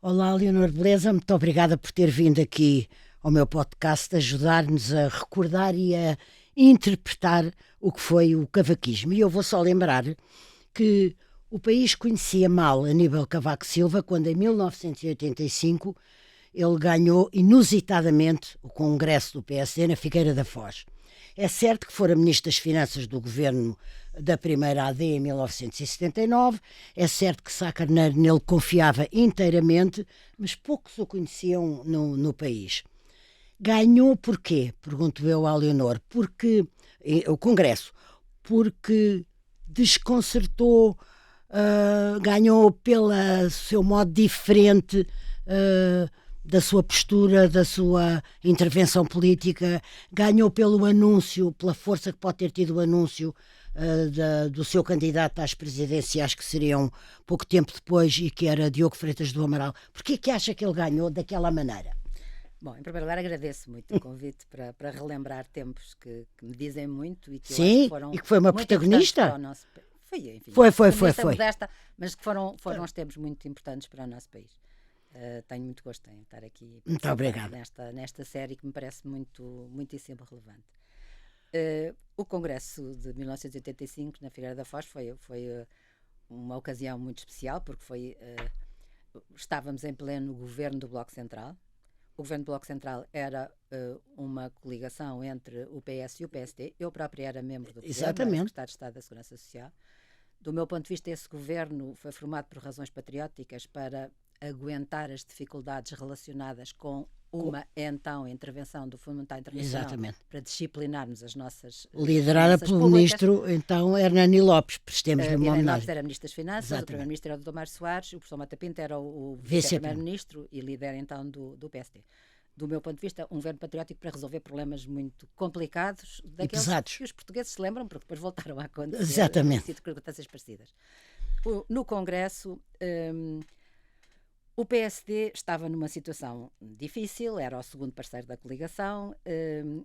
Olá, Leonor, beleza? Muito obrigada por ter vindo aqui ao meu podcast ajudar-nos a recordar e a interpretar o que foi o cavaquismo. E eu vou só lembrar que o país conhecia mal Aníbal Cavaco Silva quando, em 1985, ele ganhou inusitadamente o Congresso do PSD na Figueira da Foz. É certo que fora Ministro das Finanças do governo da primeira AD em 1979, é certo que Sá Carneiro nele confiava inteiramente, mas poucos o conheciam no país. Ganhou porquê? Pergunto eu à Leonor. Porque o Congresso, porque desconcertou, ganhou pelo seu modo diferente, da sua postura, da sua intervenção política, ganhou pelo anúncio, pela força que pode ter tido o anúncio do seu candidato às presidenciais, que seriam pouco tempo depois, e que era Diogo Freitas do Amaral. Porquê que acha que ele ganhou daquela maneira? Bom, em primeiro lugar, agradeço muito o convite para relembrar tempos que me dizem muito e que eu acho que Sim, foram e que foi uma muito importantes para protagonista? o nosso país. Foi, enfim, Foi. modesta, mas que foram uns tempos muito importantes para o nosso país. Tenho muito gosto em estar aqui Muito obrigada. nesta série que me parece muitíssimo relevante. O Congresso de 1985, na Figueira da Foz, foi uma ocasião muito especial, porque estávamos em pleno governo do Bloco Central. O governo do Bloco Central era uma coligação entre o PS e o PSD. Eu própria era membro do governo, era secretário de Estado da Segurança Social. Do meu ponto de vista, esse governo foi formado por razões patrióticas para aguentar as dificuldades relacionadas com uma, então, intervenção do Fundo Monetário Internacional. Exatamente. Para disciplinarmos as nossas liderada pelo ministro, então, Hernani Lopes, prestemos-lhe uma Hernani homenagem. Lopes era ministro das Finanças, Exatamente. o primeiro-ministro era o Dr. Mário Soares, o professor Mota Pinto era o vice-primeiro-ministro e líder, então, do PSD. Do meu ponto de vista, um governo patriótico para resolver problemas muito complicados, daqueles que os portugueses se lembram, porque depois voltaram a acontecer. Exatamente. Circunstâncias parecidas. No Congresso, o PSD estava numa situação difícil, era o segundo parceiro da coligação,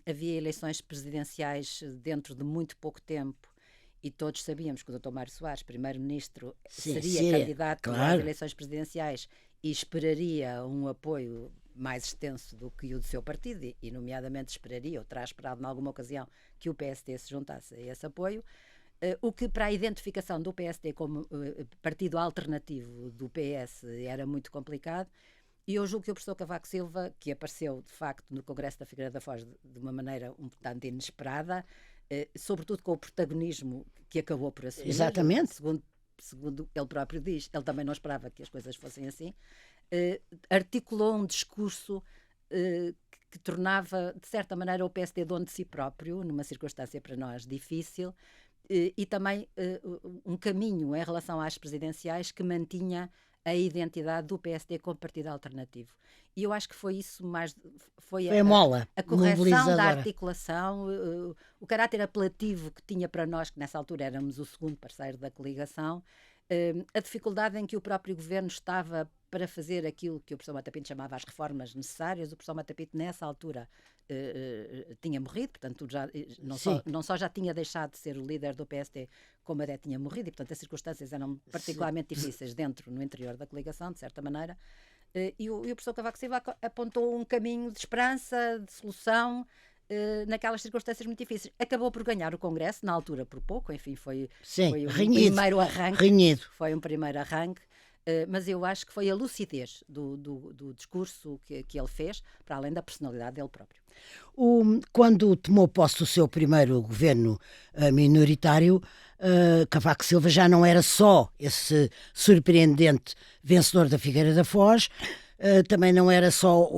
havia eleições presidenciais dentro de muito pouco tempo e todos sabíamos que o Dr. Mário Soares, primeiro-ministro, seria candidato às eleições presidenciais e esperaria um apoio mais extenso do que o do seu partido e nomeadamente esperaria, ou terá esperado em alguma ocasião, que o PSD se juntasse a esse apoio. O que para a identificação do PSD como partido alternativo do PS era muito complicado, e eu julgo que o professor Cavaco Silva, que apareceu de facto no Congresso da Figueira da Foz de uma maneira um tanto inesperada, sobretudo com o protagonismo que acabou por assumir. Exatamente. Segundo ele próprio diz, ele também não esperava que as coisas fossem assim, articulou um discurso que tornava, de certa maneira, o PSD dono de si próprio, numa circunstância para nós difícil, e também um caminho em relação às presidenciais que mantinha a identidade do PSD como partido alternativo. E eu acho que foi isso mais... Foi a correção da articulação, o caráter apelativo que tinha para nós, que nessa altura éramos o segundo parceiro da coligação, a dificuldade em que o próprio governo estava para fazer aquilo que o professor Mota Pinto chamava as reformas necessárias. O professor Mota Pinto, nessa altura, tinha morrido, portanto, não só já tinha deixado de ser o líder do PSD, como até tinha morrido, e, portanto, as circunstâncias eram particularmente difíceis no interior da coligação, de certa maneira. E o professor Cavaco Silva apontou um caminho de esperança, de solução, naquelas circunstâncias muito difíceis. Acabou por ganhar o Congresso, na altura por pouco, enfim, foi primeiro arranque. Foi um primeiro arranque. Mas eu acho que foi a lucidez do discurso que ele fez, para além da personalidade dele próprio. Quando tomou posse do seu primeiro governo minoritário, Cavaco Silva já não era só esse surpreendente vencedor da Figueira da Foz, também não era só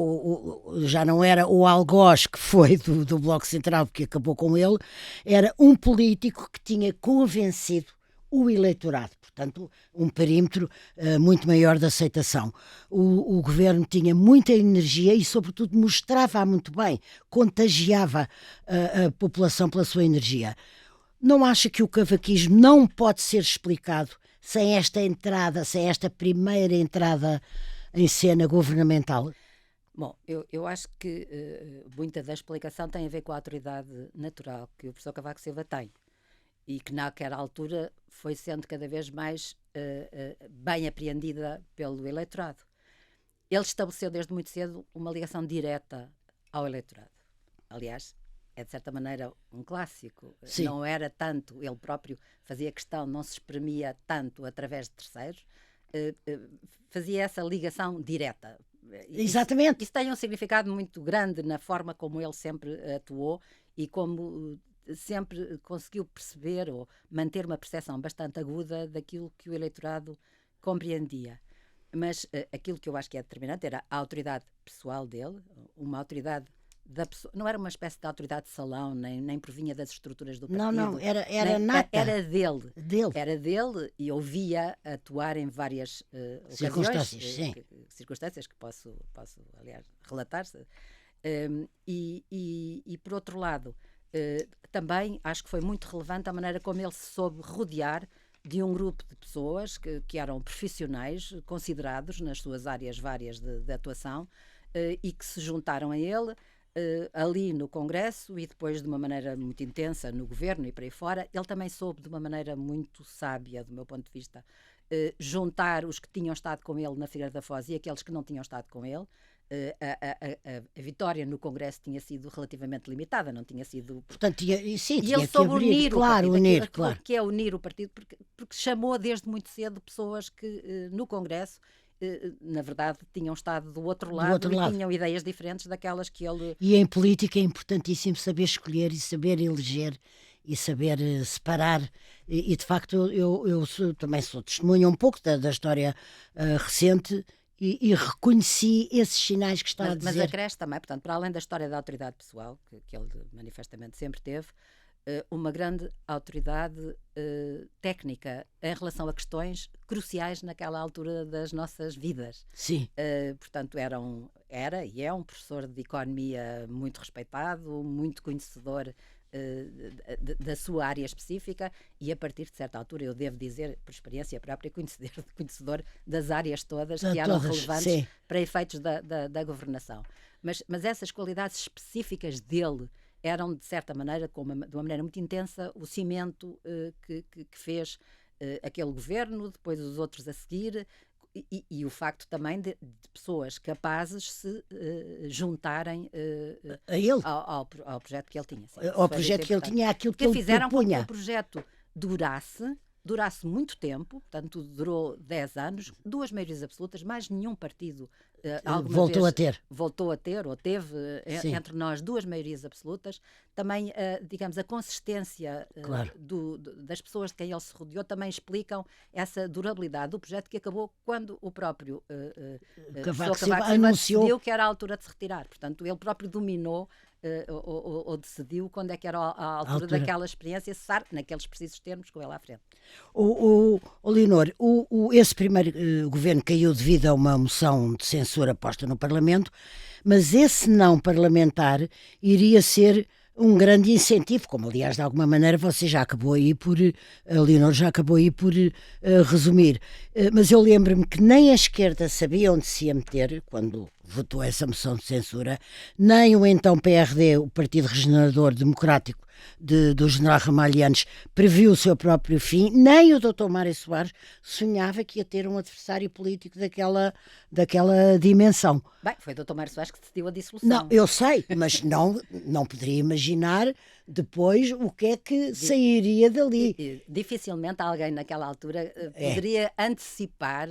já não era o algoz que foi do Bloco Central, que acabou com ele, era um político que tinha convencido o eleitorado, portanto, um perímetro muito maior de aceitação. O governo tinha muita energia e, sobretudo, mostrava muito bem, contagiava a população pela sua energia. Não acha que o cavaquismo não pode ser explicado sem esta entrada, sem esta primeira entrada em cena governamental? Bom, eu acho que muita da explicação tem a ver com a autoridade natural que o professor Cavaco Silva tem. E que naquela altura foi sendo cada vez mais bem apreendida pelo eleitorado. ele estabeleceu desde muito cedo uma ligação direta ao eleitorado. Aliás, é de certa maneira um clássico. Sim. Não era tanto, ele próprio fazia questão, não se espremia tanto através de terceiros, fazia essa ligação direta. Exatamente. Isso tem um significado muito grande na forma como ele sempre atuou e como sempre conseguiu perceber ou manter uma percepção bastante aguda daquilo que o eleitorado compreendia. Mas aquilo que eu acho que é determinante era a autoridade pessoal dele, uma autoridade da pessoa, não era uma espécie de autoridade de salão, nem provinha das estruturas do partido. Não, era nata. Era dele. Dele. Era dele e eu via atuar em várias circunstâncias que posso, aliás, relatar-se. E por outro lado, também acho que foi muito relevante a maneira como ele se soube rodear de um grupo de pessoas que eram profissionais, considerados nas suas áreas várias de atuação, e que se juntaram a ele ali no Congresso e depois de uma maneira muito intensa no Governo e por aí fora. Ele também soube de uma maneira muito sábia, do meu ponto de vista, juntar os que tinham estado com ele na Figueira da Foz e aqueles que não tinham estado com ele. A vitória no Congresso tinha sido relativamente limitada, não tinha sido... Portanto, tinha e tinha ele que soube abrir, unir claro, o partido, unir, claro. que é unir o partido, porque chamou desde muito cedo pessoas que no Congresso, na verdade, tinham estado do outro lado e tinham ideias diferentes daquelas que ele... E em política é importantíssimo saber escolher e saber eleger e saber separar. E de facto, eu também sou testemunha um pouco da história recente e reconheci esses sinais que está a dizer. Mas acresce também, portanto, para além da história da autoridade pessoal, que ele manifestamente sempre teve, uma grande autoridade técnica em relação a questões cruciais naquela altura das nossas vidas. Sim. Portanto, era e é um professor de economia muito respeitado, muito conhecedor da sua área específica e a partir de certa altura, eu devo dizer, por experiência própria, conhecedor das áreas todas que eram relevantes, sim, para efeitos da governação. Mas essas qualidades específicas dele eram, de certa maneira, de uma maneira muito intensa, o cimento que fez aquele governo, depois os outros a seguir, e o facto também de pessoas capazes se juntarem a ele, ao projeto que ele tinha. Sim, ao projeto que ele tinha, aquilo que ele fizeram propunha. Com que o projeto durasse muito tempo, portanto durou 10 anos, 2 maiorias absolutas, mais nenhum partido voltou a ter, ou teve entre nós 2 maiorias absolutas. Também, digamos, a consistência claro, das pessoas de quem ele se rodeou também explicam essa durabilidade do projeto que acabou quando o próprio Cavaco Silva anunciou decidiu que era a altura de se retirar. Portanto, ele próprio dominou ou decidiu quando é que era a altura daquela experiência, cessar naqueles precisos termos com ele à frente. Leonor, esse primeiro governo caiu devido a uma moção de censura posta no Parlamento, mas esse não parlamentar iria ser um grande incentivo, como aliás de alguma maneira você já acabou aí a Leonor já acabou aí por resumir, mas eu lembro-me que nem a esquerda sabia onde se ia meter quando votou essa moção de censura, nem o então PRD, o Partido Regenerador Democrático do general Ramalhianes, previu o seu próprio fim, nem o Dr. Mário Soares sonhava que ia ter um adversário político daquela dimensão. Bem, foi o Dr. Mário Soares que decidiu a dissolução. Não, eu sei, mas não poderia imaginar depois o que é que sairia dali. Dificilmente alguém naquela altura poderia antecipar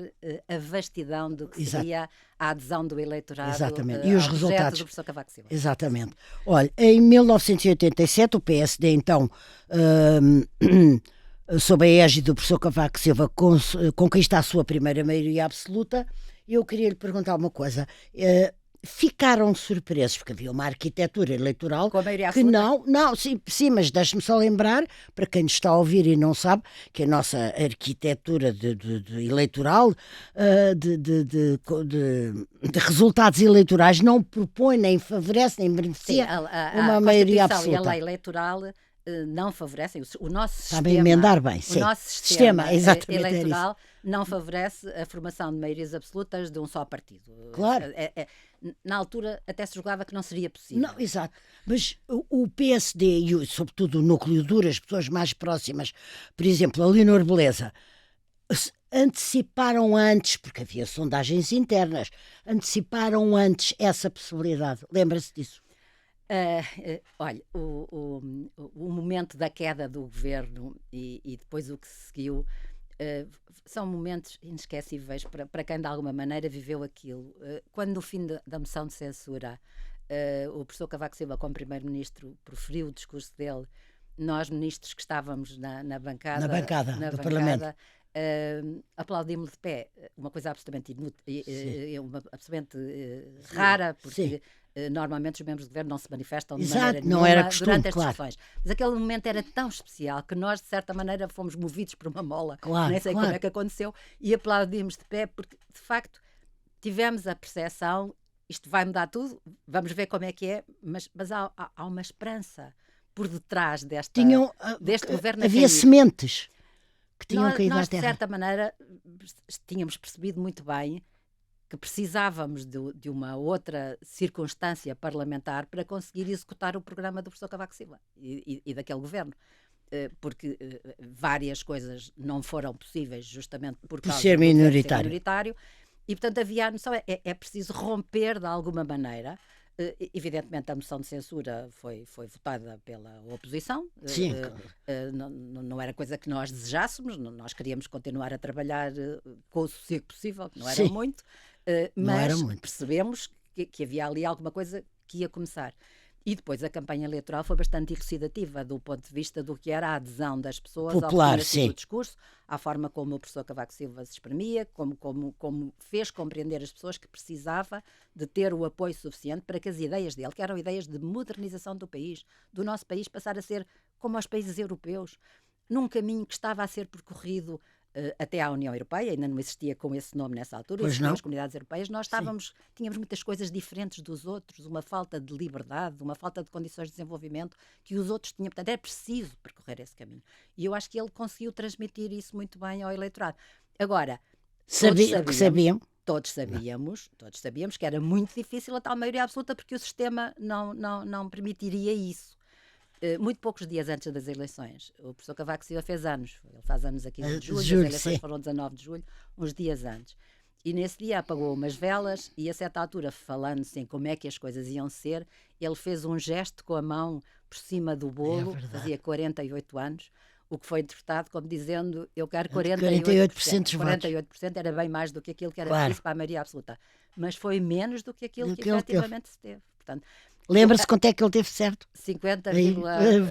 a vastidão do que seria a adesão do eleitorado. Exatamente. E os resultados do professor Cavaco Silva. Exatamente. Olha, em 1987 o PSD então sob a égide do professor Cavaco Silva conquista a sua primeira maioria absoluta. E eu queria lhe perguntar uma coisa. Ficaram surpresos, porque havia uma arquitetura eleitoral que não, sim, mas deixe-me só lembrar, para quem nos está a ouvir e não sabe, que a nossa arquitetura de eleitoral, de resultados eleitorais, não propõe, nem favorece, nem beneficia uma maioria absoluta. E a lei eleitoral não favorecem o nosso sistema. Sabe emendar bem, sim. O nosso sistema eleitoral não isso. Favorece a formação de maiorias absolutas de um só partido. Claro. Na altura até se julgava que não seria possível. Não, exato. Mas o PSD e, sobretudo, o núcleo duro, as pessoas mais próximas, por exemplo, a Leonor Beleza, anteciparam antes, porque havia sondagens internas, anteciparam antes essa possibilidade. Lembra-se disso? Olha, o momento da queda do governo e depois o que se seguiu são momentos inesquecíveis para quem de alguma maneira viveu aquilo. Quando no fim da moção de censura o professor Cavaco Silva, como primeiro-ministro, proferiu o discurso dele, nós ministros que estávamos na bancada do Parlamento, aplaudimos de pé, uma coisa absolutamente absolutamente rara, porque normalmente os membros do governo não se manifestam de maneira nenhuma durante as discussões. Mas aquele momento era tão especial que nós, de certa maneira, fomos movidos por uma mola, nem sei como é que aconteceu, e aplaudimos de pé, porque, de facto, tivemos a percepção, isto vai mudar tudo, vamos ver como é que é, mas há uma esperança por detrás deste governo. Havia sementes que tinham caído à terra. Nós, de certa maneira, tínhamos percebido muito bem que precisávamos de uma outra circunstância parlamentar para conseguir executar o programa do professor Cavaco Silva e daquele governo. Porque várias coisas não foram possíveis justamente por causa ser minoritário. E, portanto, havia a noção, é preciso romper de alguma maneira. Evidentemente a moção de censura foi votada pela oposição. Sim. Não era coisa que nós desejássemos, nós queríamos continuar a trabalhar com o sossego possível, que não era muito, mas percebemos que havia ali alguma coisa que ia começar. E depois a campanha eleitoral foi bastante elucidativa do ponto de vista do que era a adesão das pessoas popular, ao discurso, à forma como o professor Cavaco Silva se exprimia, como fez compreender as pessoas que precisava de ter o apoio suficiente para que as ideias dele, que eram ideias de modernização do país, do nosso país, passar a ser como aos países europeus, num caminho que estava a ser percorrido até à União Europeia, ainda não existia com esse nome nessa altura, existiam as comunidades europeias, nós tínhamos muitas coisas diferentes dos outros, uma falta de liberdade, uma falta de condições de desenvolvimento que os outros tinham, portanto era preciso percorrer esse caminho. E eu acho que ele conseguiu transmitir isso muito bem ao eleitorado. Agora, todos sabíamos que era muito difícil a tal maioria absoluta porque o sistema não permitiria isso. Muito poucos dias antes das eleições, o professor Cavaco Silva fez anos, ele faz anos aqui em julho, as eleições foram 19 de julho, uns dias antes. E nesse dia apagou umas velas e a certa altura, falando-se em como é que as coisas iam ser, ele fez um gesto com a mão por cima do bolo, fazia 48 anos, o que foi interpretado como dizendo, eu quero 48% dos votos. 48% era bem mais do que aquilo que era preciso para a maioria absoluta. Mas foi menos do que aquilo que efetivamente se teve. Portanto, lembra-se quanto é que ele teve certo? 50,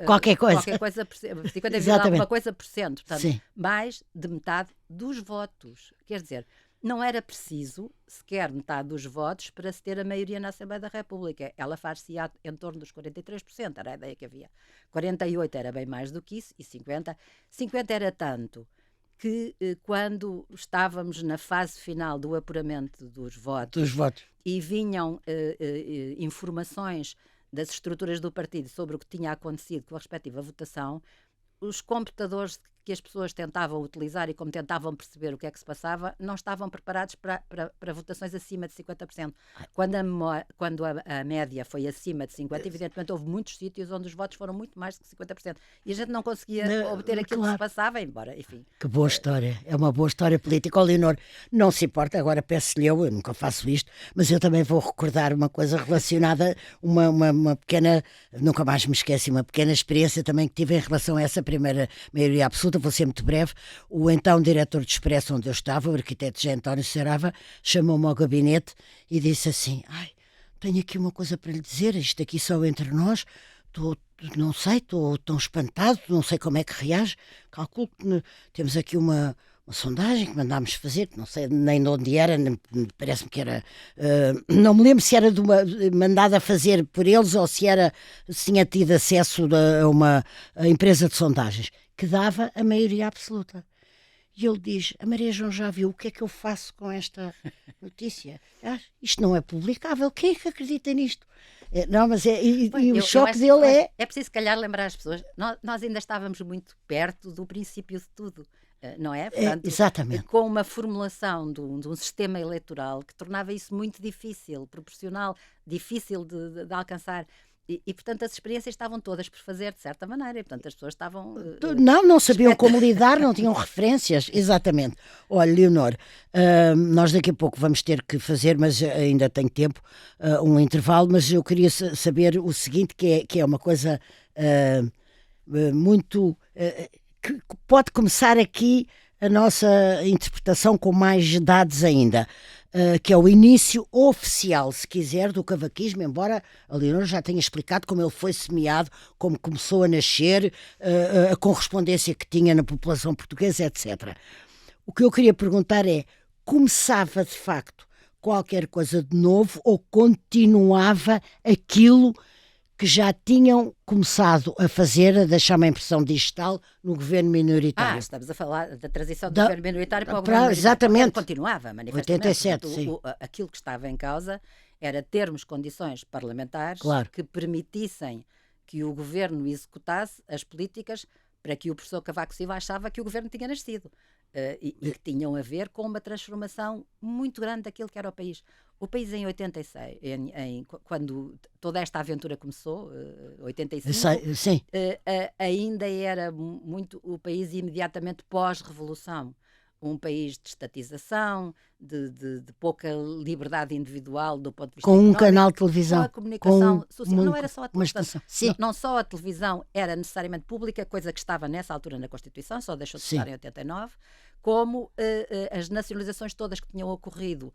qualquer coisa. 50, alguma coisa por cento. Portanto, mais de metade dos votos. Quer dizer, não era preciso sequer metade dos votos para se ter a maioria na Assembleia da República. Ela faz-se em torno dos 43%, era a ideia que havia. 48% era bem mais do que isso e 50% era tanto que quando estávamos na fase final do apuramento dos votos. E vinham informações das estruturas do partido sobre o que tinha acontecido com a respectiva votação, os computadores que as pessoas tentavam utilizar e como tentavam perceber o que é que se passava, não estavam preparados para votações acima de 50%. Quando a média foi acima de 50%, evidentemente houve muitos sítios onde os votos foram muito mais do que 50%. E a gente não conseguia obter aquilo que se passava, embora, enfim. Que boa história, é uma boa história política. Oh, Leonor, não se importa, agora peço-lhe eu nunca faço isto, mas eu também vou recordar uma coisa relacionada, uma pequena, nunca mais me esqueci, uma pequena experiência também que tive em relação a essa primeira maioria absoluta. Vou ser muito breve. O então diretor de Expresso onde eu estava, o arquiteto José António Sarava, chamou-me ao gabinete e disse assim: tenho aqui uma coisa para lhe dizer, isto aqui só entre nós, não sei, estou tão espantado, não sei como é que reage, calculo que temos aqui uma sondagem que mandámos fazer, que não sei nem de onde era, parece-me que era, não me lembro se era mandada a fazer por eles ou se tinha tido acesso a uma empresa de sondagens, que dava a maioria absoluta. E ele diz: a Maria João já viu, o que é que eu faço com esta notícia? Isto não é publicável, quem é que acredita nisto? Não, mas o choque dele é... É preciso, se calhar, lembrar as pessoas, nós ainda estávamos muito perto do princípio de tudo, não é? Portanto, exatamente. Com uma formulação de um sistema eleitoral que tornava isso muito difícil, proporcional, difícil de alcançar. portanto, as experiências estavam todas por fazer, de certa maneira, e, portanto, as pessoas estavam... Não sabiam como lidar, não tinham referências, exatamente. Olha, Leonor, nós daqui a pouco vamos ter que fazer, mas ainda tenho tempo, um intervalo, mas eu queria saber o seguinte, que é uma coisa muito... que pode começar aqui a nossa interpretação com mais dados ainda. Que é o início oficial, se quiser, do cavaquismo, embora a Leonor já tenha explicado como ele foi semeado, como começou a nascer, a correspondência que tinha na população portuguesa, etc. O que eu queria perguntar é, começava de facto qualquer coisa de novo ou continuava aquilo que já tinham começado a fazer, a deixar uma impressão digital no governo minoritário? Estamos a falar da transição do governo minoritário para o governo minoritário. Exatamente. Continuava, manifestamente. 87, sim. Aquilo que estava em causa era termos condições parlamentares que permitissem que o governo executasse as políticas para que o professor Cavaco Silva achava que o governo tinha nascido. E que tinham a ver com uma transformação muito grande daquilo que era o país. O país em 86, quando toda esta aventura começou, 85, sim. ainda era muito o país imediatamente pós-revolução. Um país de estatização, de pouca liberdade individual do ponto de vista económico, um canal de televisão. Com a comunicação social. Não era só a televisão. Não só a televisão era necessariamente pública, coisa que estava nessa altura na Constituição, só deixou de estar em 89, como as nacionalizações todas que tinham ocorrido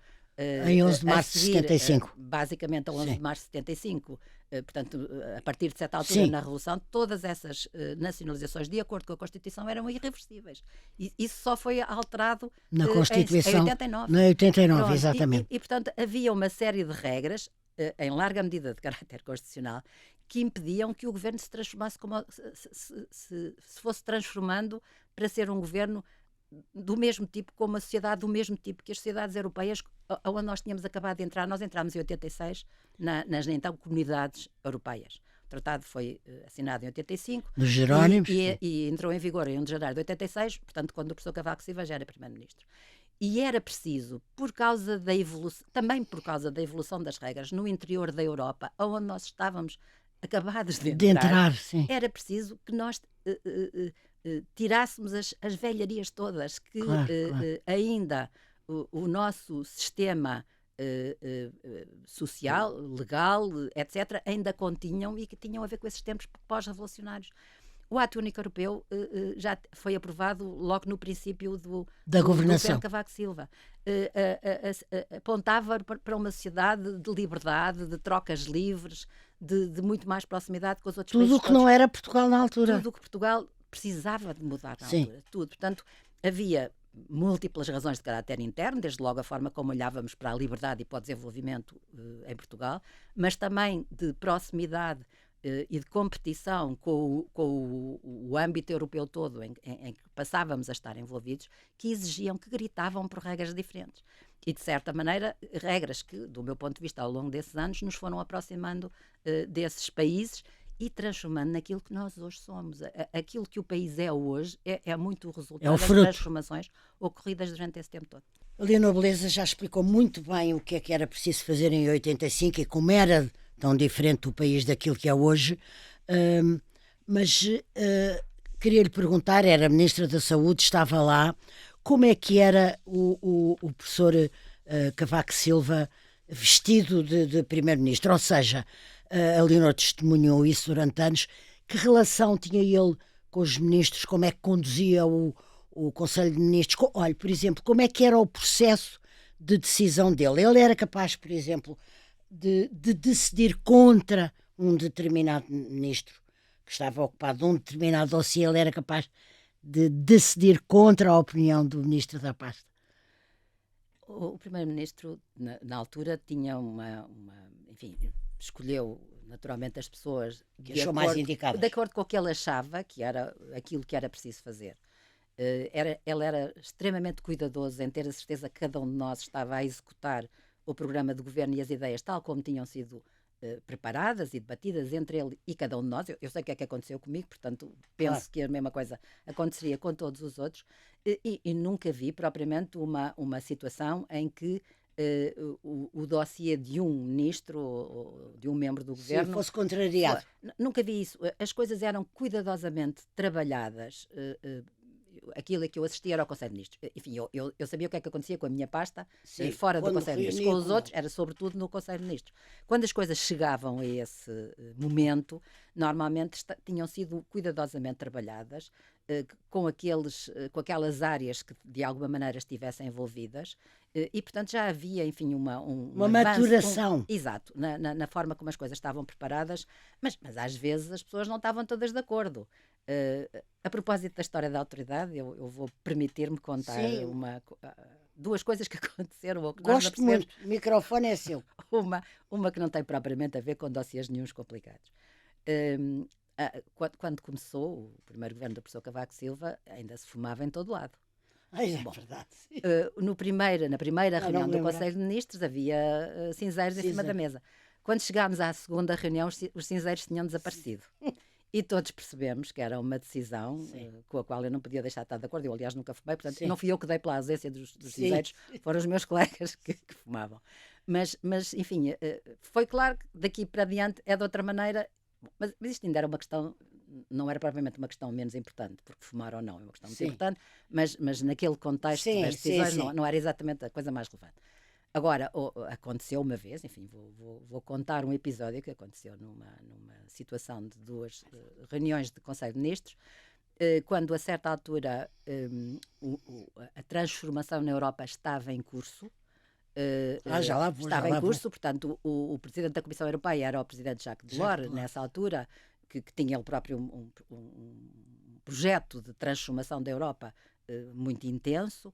em 11 de março de 75. Basicamente a 11 de março de 75, portanto, a partir de certa altura na Revolução, todas essas nacionalizações, de acordo com a Constituição, eram irreversíveis. E isso só foi alterado na Constituição, em 89. Na 89, Pronto, exatamente. E, portanto, havia uma série de regras, em larga medida de caráter constitucional, que impediam que o governo se transformasse, se fosse transformando para ser um governo do mesmo tipo, com uma sociedade do mesmo tipo que as sociedades europeias onde nós tínhamos acabado de entrar. Nós entramos em 86 nas então comunidades europeias. O tratado foi assinado em 85 dos Jerónimos e entrou em vigor em 1 de janeiro de 86, portanto, quando o professor Cavaco Silva já era primeiro-ministro. E era preciso, também por causa da evolução das regras no interior da Europa, onde nós estávamos acabados de entrar, sim. Era preciso que nós tirássemos as velharias todas que claro. ainda o nosso sistema social, legal, etc., ainda continham e que tinham a ver com esses tempos pós-revolucionários. O Ato Único Europeu já foi aprovado logo no princípio da governação do Cavaco Silva. Apontava para uma sociedade de liberdade, de trocas livres, de muito mais proximidade com os outros países. Tudo o que não era Portugal na altura. Tudo o que Portugal precisava de mudar na Sim. altura. Tudo. Portanto, havia múltiplas razões de caráter interno, desde logo a forma como olhávamos para a liberdade e para o desenvolvimento em Portugal, mas também de proximidade e de competição com o âmbito europeu todo em que passávamos a estar envolvidos, que exigiam, que gritavam por regras diferentes. E, de certa maneira, regras que, do meu ponto de vista, ao longo desses anos, nos foram aproximando desses países e transformando naquilo que nós hoje somos. Aquilo que o país é hoje é muito o resultado das transformações ocorridas durante esse tempo todo. A Leonor Beleza já explicou muito bem o que é que era preciso fazer em 85 e como era tão diferente o país daquilo que é hoje, mas queria lhe perguntar, era Ministra da Saúde, estava lá, como é que era o professor Cavaco Silva vestido de Primeiro-Ministro, ou seja, a Leonor testemunhou isso durante anos, que relação tinha ele com os ministros, como é que conduzia o Conselho de Ministros, olha, por exemplo, como é que era o processo de decisão dele, ele era capaz, por exemplo, de decidir contra um determinado ministro que estava ocupado de um determinado dossiê, ele era capaz de decidir contra a opinião do ministro da pasta? O primeiro-ministro, na altura, tinha enfim, escolheu naturalmente as pessoas que achou mais indicadas, de acordo com o que ele achava que era aquilo que era preciso fazer. Ele era extremamente cuidadoso em ter a certeza que cada um de nós estava a executar o programa de governo e as ideias tal como tinham sido preparadas e debatidas entre ele e cada um de nós. Eu sei o que é que aconteceu comigo, portanto penso que a mesma coisa aconteceria com todos os outros, e nunca vi propriamente uma situação em que o dossiê de um ministro ou de um membro do governo. Se fosse contrariado. Nunca vi isso. As coisas eram cuidadosamente trabalhadas. Aquilo a que eu assisti era ao Conselho de Ministros. Enfim, eu sabia o que é que acontecia com a minha pasta fora do Conselho de Ministros. Com os outros, era sobretudo no Conselho de Ministros. Quando as coisas chegavam a esse momento, normalmente tinham sido cuidadosamente trabalhadas com aquelas áreas que de alguma maneira estivessem envolvidas e, portanto, já havia, enfim, uma maturação. Exato, na forma como as coisas estavam preparadas, mas às vezes as pessoas não estavam todas de acordo. A propósito da história da autoridade, eu vou permitir-me contar duas coisas que aconteceram. Ou que Gosto muito, o microfone é seu. Uma que não tem propriamente a ver com dossiês nenhuns complicados. Quando começou o primeiro governo do professor Cavaco Silva, ainda se fumava em todo lado. É verdade. Na primeira reunião do Conselho de Ministros havia cinzeiros em cima da mesa. Quando chegámos à segunda reunião, os cinzeiros tinham desaparecido. E todos percebemos que era uma decisão com a qual eu não podia deixar de estar de acordo. Eu, aliás, nunca fumei, portanto, não fui eu que dei pela ausência dos cinzeiros, foram os meus colegas que fumavam. Mas, enfim, foi claro que daqui para adiante é de outra maneira, mas isto ainda era uma questão, não era propriamente uma questão menos importante, porque fumar ou não é uma questão muito importante, mas naquele contexto das decisões não era exatamente a coisa mais relevante. Agora, aconteceu uma vez, enfim, vou contar um episódio que aconteceu numa situação de duas reuniões de Conselho de Ministros, quando a certa altura a transformação na Europa estava em curso. Estava em curso, portanto, o presidente da Comissão Europeia era o presidente Jacques Delors, nessa altura, que tinha ele próprio um projeto de transformação da Europa muito intenso.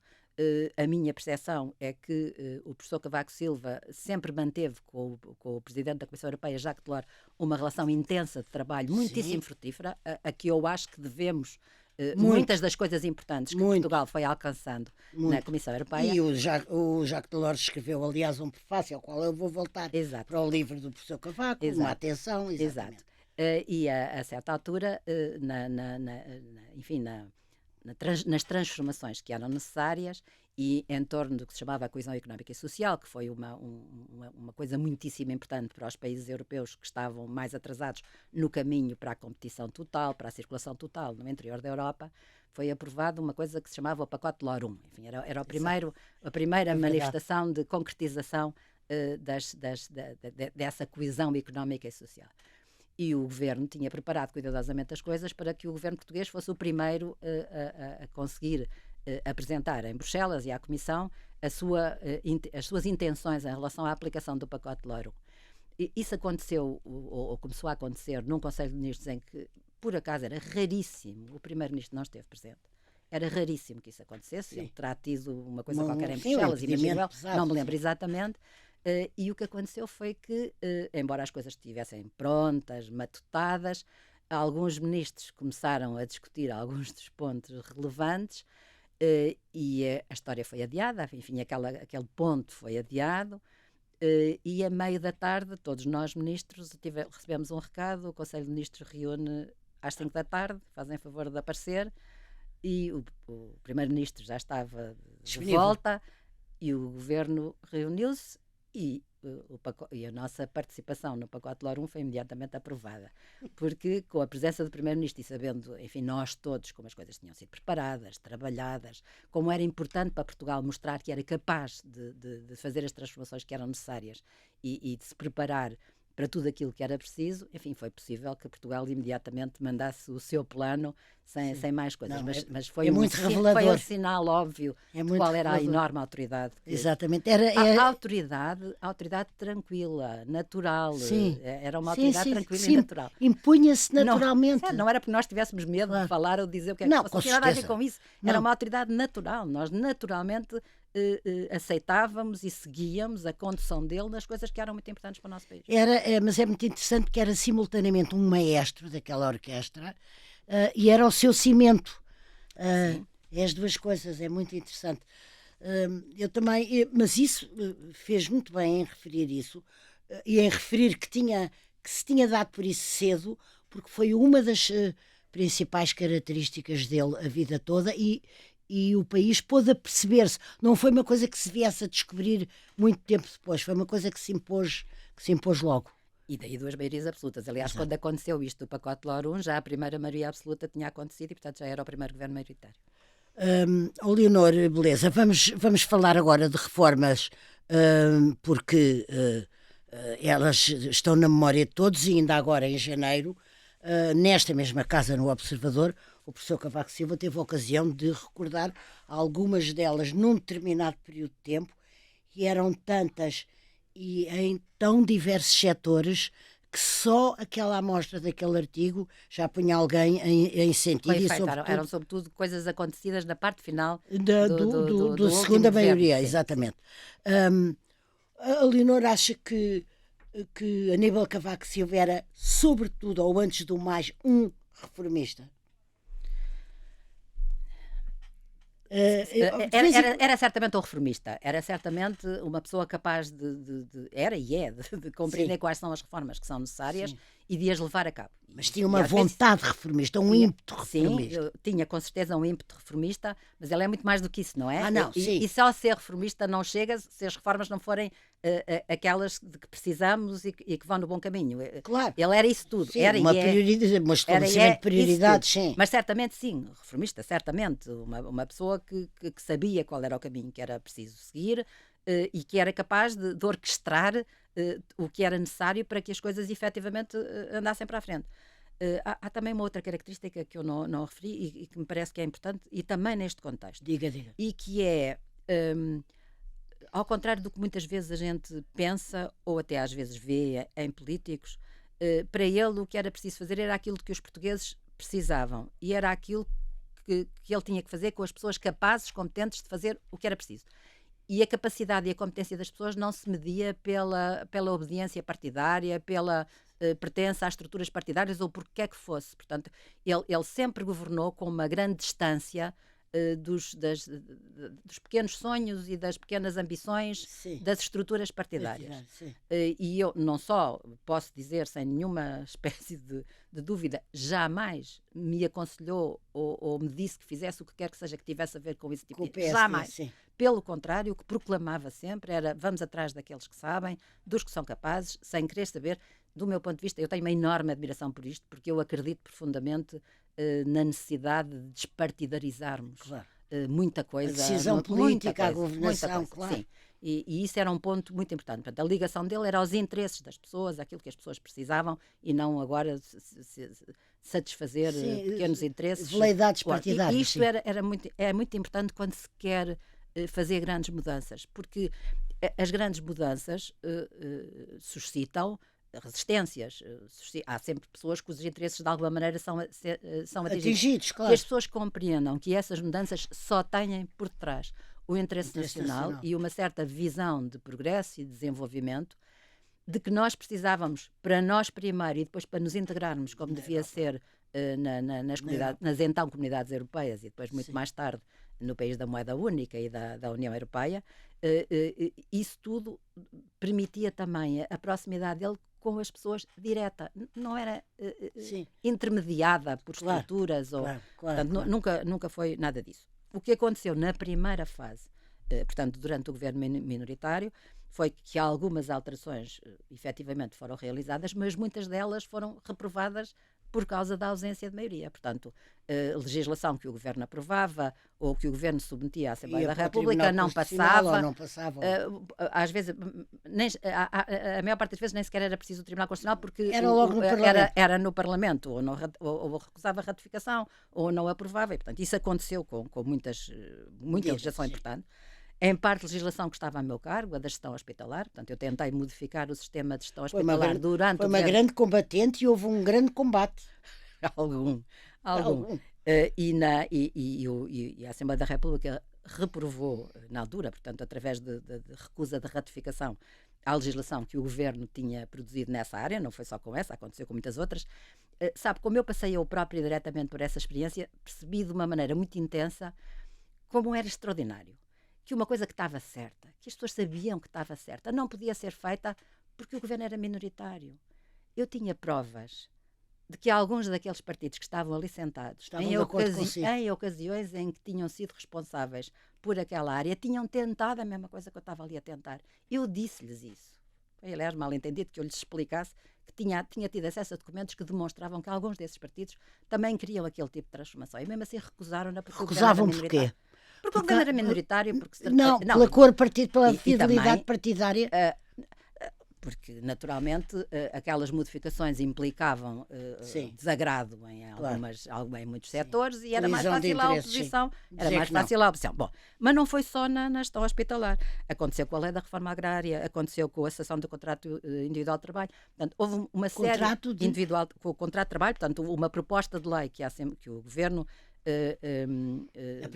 A minha percepção é que o professor Cavaco Silva sempre manteve com o presidente da Comissão Europeia, Jacques Delors, uma relação intensa de trabalho, muitíssimo frutífera, a que eu acho que devemos muitas das coisas importantes que Portugal foi alcançando na Comissão Europeia. E o Jacques Delors escreveu, aliás, um prefácio ao qual eu vou voltar para o livro do professor Cavaco, uma atenção, exatamente. Exato. E a certa altura, enfim, nas transformações que eram necessárias e em torno do que se chamava a coesão económica e social, que foi uma coisa muitíssimo importante para os países europeus que estavam mais atrasados no caminho para a competição total, para a circulação total no interior da Europa, foi aprovada uma coisa que se chamava o pacote Delors I. Enfim, era a primeira manifestação de concretização dessa coesão económica e social. E o governo tinha preparado cuidadosamente as coisas para que o governo português fosse o primeiro a conseguir apresentar em Bruxelas e à Comissão as suas intenções em relação à aplicação do pacote Delors. Isso aconteceu, ou começou a acontecer, num Conselho de Ministros em que, por acaso, era raríssimo, o primeiro-ministro não esteve presente. Era raríssimo que isso acontecesse. Ele terá tido uma coisa qualquer em Bruxelas, imagino eu, não me lembro exatamente. E o que aconteceu foi que, embora as coisas estivessem prontas, matutadas, alguns ministros começaram a discutir alguns dos pontos relevantes e a história foi adiada, enfim, aquele ponto foi adiado e a meio da tarde, todos nós ministros recebemos um recado, o Conselho de Ministros reúne às 5 da tarde, fazem favor de aparecer e o primeiro-ministro já estava de volta e o governo reuniu-se e a nossa participação no pacote Delors I foi imediatamente aprovada, porque com a presença do Primeiro-Ministro e sabendo, enfim, nós todos como as coisas tinham sido preparadas, trabalhadas, como era importante para Portugal mostrar que era capaz de fazer as transformações que eram necessárias e de se preparar para tudo aquilo que era preciso, enfim, foi possível que Portugal imediatamente mandasse o seu plano sem mais coisas. Não, mas foi muito revelador. Foi um sinal óbvio de qual era a enorme autoridade. Exatamente. A autoridade tranquila, natural. Sim. Era uma autoridade tranquila e natural. Impunha-se naturalmente. Não era porque nós tivéssemos medo de falar ou dizer o que é que fosse. Não tinha nada a ver com isso. Era uma autoridade natural. Nós naturalmente aceitávamos e seguíamos a condução dele nas coisas que eram muito importantes para o nosso país. Mas é muito interessante que era é um maestro daquela orquestra e era o seu cimento. É as duas coisas, é muito interessante. Eu também, mas isso fez muito bem em referir isso e em referir que se tinha dado por isso cedo, porque foi uma das principais características dele a vida toda e e o país pôde aperceber-se. Não foi uma coisa que se viesse a descobrir muito tempo depois, foi uma coisa que se impôs logo. E daí duas maiorias absolutas. Aliás, Exato. quando aconteceu isto do pacote LOR 1, já a primeira maioria absoluta tinha acontecido e, portanto, já era o primeiro governo maioritário. Leonor, beleza, vamos falar agora de reformas, porque elas estão na memória de todos e ainda agora em janeiro, nesta mesma casa no Observador, o professor Cavaco Silva teve a ocasião de recordar algumas delas num determinado período de tempo, e eram tantas e em tão diversos setores que só aquela amostra daquele artigo já punha alguém em sentido, e sobretudo Eram sobretudo coisas acontecidas na parte final do último segunda maioria, governo. Sim, exatamente. A Leonor acha que Aníbal Cavaco Silva era, sobretudo, ou antes do mais, um reformista? Era certamente um reformista, era certamente uma pessoa capaz de compreender Sim. quais são as reformas que são necessárias, Sim. E de as levar a cabo. Mas tinha uma vontade reformista, um ímpeto reformista. Sim, tinha com certeza um ímpeto reformista, mas ele é muito mais do que isso, não é? Não, sim. E só ser reformista não chega se as reformas não forem aquelas de que precisamos e que vão no bom caminho. Claro. Ele era isso tudo. Sim, Era um estabelecimento de prioridades, sim. Mas certamente sim, reformista, certamente. Uma pessoa que sabia qual era o caminho que era preciso seguir e que era capaz de orquestrar o que era necessário para que as coisas efetivamente andassem para a frente. Há também uma outra característica que eu não referi e que me parece que é importante, e também neste contexto. Diga. E que é, ao contrário do que muitas vezes a gente pensa, ou até às vezes vê em políticos, para ele o que era preciso fazer era aquilo que os portugueses precisavam. E era aquilo que ele tinha que fazer com as pessoas capazes, competentes de fazer o que era preciso. E a capacidade e a competência das pessoas não se media pela obediência partidária, pela pertença às estruturas partidárias ou por que é que fosse. Portanto, ele sempre governou com uma grande distância dos pequenos sonhos e das pequenas ambições das estruturas partidárias. E eu não só posso dizer, sem nenhuma espécie de dúvida, jamais me aconselhou ou me disse que fizesse o que quer que seja que tivesse a ver com esse tipo de... Jamais. Sim. Pelo contrário, o que proclamava sempre era vamos atrás daqueles que sabem, dos que são capazes, sem querer saber. Do meu ponto de vista, eu tenho uma enorme admiração por isto, porque eu acredito profundamente na necessidade de despartidarizarmos muita coisa. A decisão política, a governação, claro. Sim. E isso era um ponto muito importante. Portanto, a ligação dele era aos interesses das pessoas, aquilo que as pessoas precisavam, e não agora satisfazer pequenos interesses. Veleidades partidárias. E isto é muito importante quando se quer fazer grandes mudanças, porque as grandes mudanças suscitam resistências. Há sempre pessoas cujos interesses de alguma maneira são atingidos. Claro. Que as pessoas compreendam que essas mudanças só têm por detrás o interesse nacional e uma certa visão de progresso e de desenvolvimento, de que nós precisávamos para nós primeiro e depois para nos integrarmos como devia ser nas então comunidades europeias e depois muito mais tarde no país da moeda única e da União Europeia. Isso tudo permitia também a proximidade dele com as pessoas direta, não era intermediada por estruturas. Portanto, nunca foi nada disso. O que aconteceu na primeira fase, portanto, durante o governo minoritário, foi que algumas alterações efetivamente foram realizadas, mas muitas delas foram reprovadas por causa da ausência de maioria. Portanto, legislação que o Governo aprovava ou que o Governo submetia à Assembleia da República não passava. Às vezes, a maior parte das vezes nem sequer era preciso o Tribunal Constitucional porque era logo no Parlamento. Era no Parlamento, ou recusava a ratificação ou não aprovava. E, portanto, isso aconteceu com muita legislação importante. Em parte, legislação que estava a meu cargo, a da gestão hospitalar. Portanto, eu tentei modificar o sistema de gestão hospitalar durante Foi uma grande combatente e houve um grande combate. Algum. E a Assembleia da República reprovou, na altura, portanto, através de recusa de ratificação à legislação que o Governo tinha produzido nessa área, não foi só com essa, aconteceu com muitas outras. Sabe, como eu passei eu própria diretamente por essa experiência, percebi de uma maneira muito intensa como era extraordinário. Que uma coisa que estava certa, que as pessoas sabiam que estava certa, não podia ser feita porque o governo era minoritário. Eu tinha provas de que alguns daqueles partidos que estavam ali sentados, Estavam de acordo consigo. em ocasiões em que tinham sido responsáveis por aquela área, tinham tentado a mesma coisa que eu estava ali a tentar. Eu disse-lhes isso. Foi, aliás, mal entendido que eu lhes explicasse que tinha tido acesso a documentos que demonstravam que alguns desses partidos também queriam aquele tipo de transformação. E mesmo assim recusaram-na porque Recusavam porquê? Porque o governo era minoritário. Porque Não, pela cor partido, pela fidelidade também, partidária. Porque, naturalmente, aquelas modificações implicavam desagrado em muitos setores e era mais fácil a oposição. Era mais fácil a oposição. Bom, mas não foi só na gestão hospitalar. Aconteceu com a lei da reforma agrária, aconteceu com a cessação do contrato individual de trabalho. Portanto, houve uma série individual com o contrato de trabalho, portanto, uma proposta de lei que o governo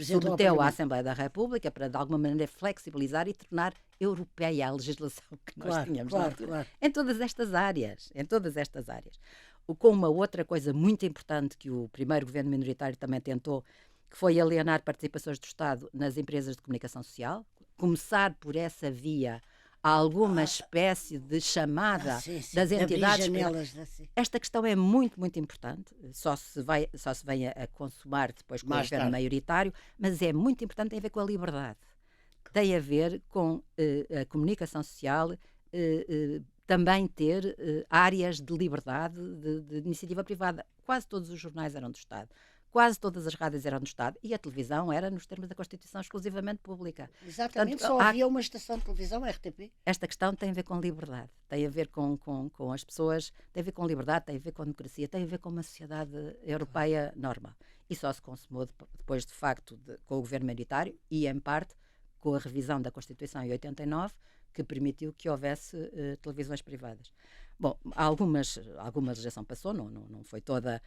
submeteu à Assembleia da República para de alguma maneira flexibilizar e tornar europeia a legislação que nós tínhamos na altura. Em todas estas áreas, com uma outra coisa muito importante que o primeiro governo minoritário também tentou, que foi alienar participações do Estado nas empresas de comunicação social, começar por essa via a alguma espécie de chamada das entidades. Esta questão é muito, muito importante. Só se vem a consumar depois com o governo maioritário, mas é muito importante, tem a ver com a liberdade. Tem a ver com a comunicação social também ter áreas de liberdade de iniciativa privada. Quase todos os jornais eram do Estado. Quase todas as rádios eram do Estado e a televisão era, nos termos da Constituição, exclusivamente pública. Exatamente, portanto, só havia uma estação de televisão, a RTP. Esta questão tem a ver com liberdade, tem a ver com as pessoas, tem a ver com liberdade, tem a ver com democracia, tem a ver com uma sociedade europeia normal. E só se consumou depois, de facto, com o governo maioritário e, em parte, com a revisão da Constituição em 89, que permitiu que houvesse televisões privadas. Bom, alguma legislação passou, não foi toda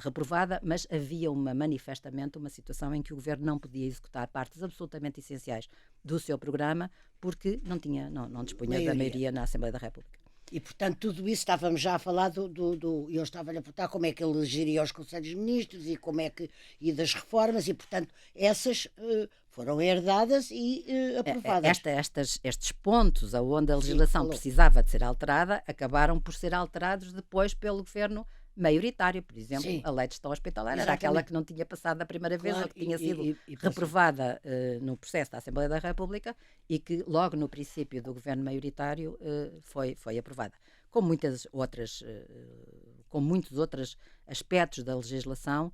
reprovada, mas havia manifestamente uma situação em que o governo não podia executar partes absolutamente essenciais do seu programa porque não dispunha da maioria na Assembleia da República. E, portanto, tudo isso estávamos já a falar eu estava-lhe a perguntar como é que ele geria os Conselhos de Ministros e das reformas, e, portanto, essas foram herdadas e aprovadas. Estes pontos onde a legislação precisava de ser alterada acabaram por ser alterados depois pelo governo maioritário. Por exemplo, a lei de gestão hospitalar era aquela que não tinha passado a primeira vez, ou que tinha sido reprovada no processo da Assembleia da República e que logo no princípio do governo maioritário foi aprovada. Com muitos outros aspectos da legislação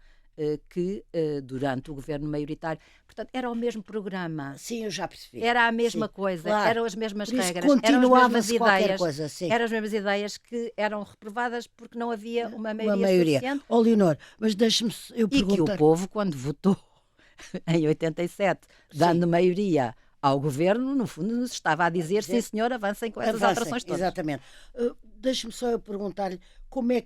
que durante o governo maioritário, portanto, era o mesmo programa. Sim, eu já percebi. Era a mesma coisa, eram as mesmas regras, eram as mesmas ideias, eram as mesmas ideias que eram reprovadas porque não havia uma maioria suficiente. Leonor, mas deixe-me eu perguntar. E que o povo, quando votou em 87, dando maioria ao governo, no fundo, nos estava a dizer, sim senhor, avancem com essas alterações todas. Exatamente. Deixe-me só eu perguntar-lhe como é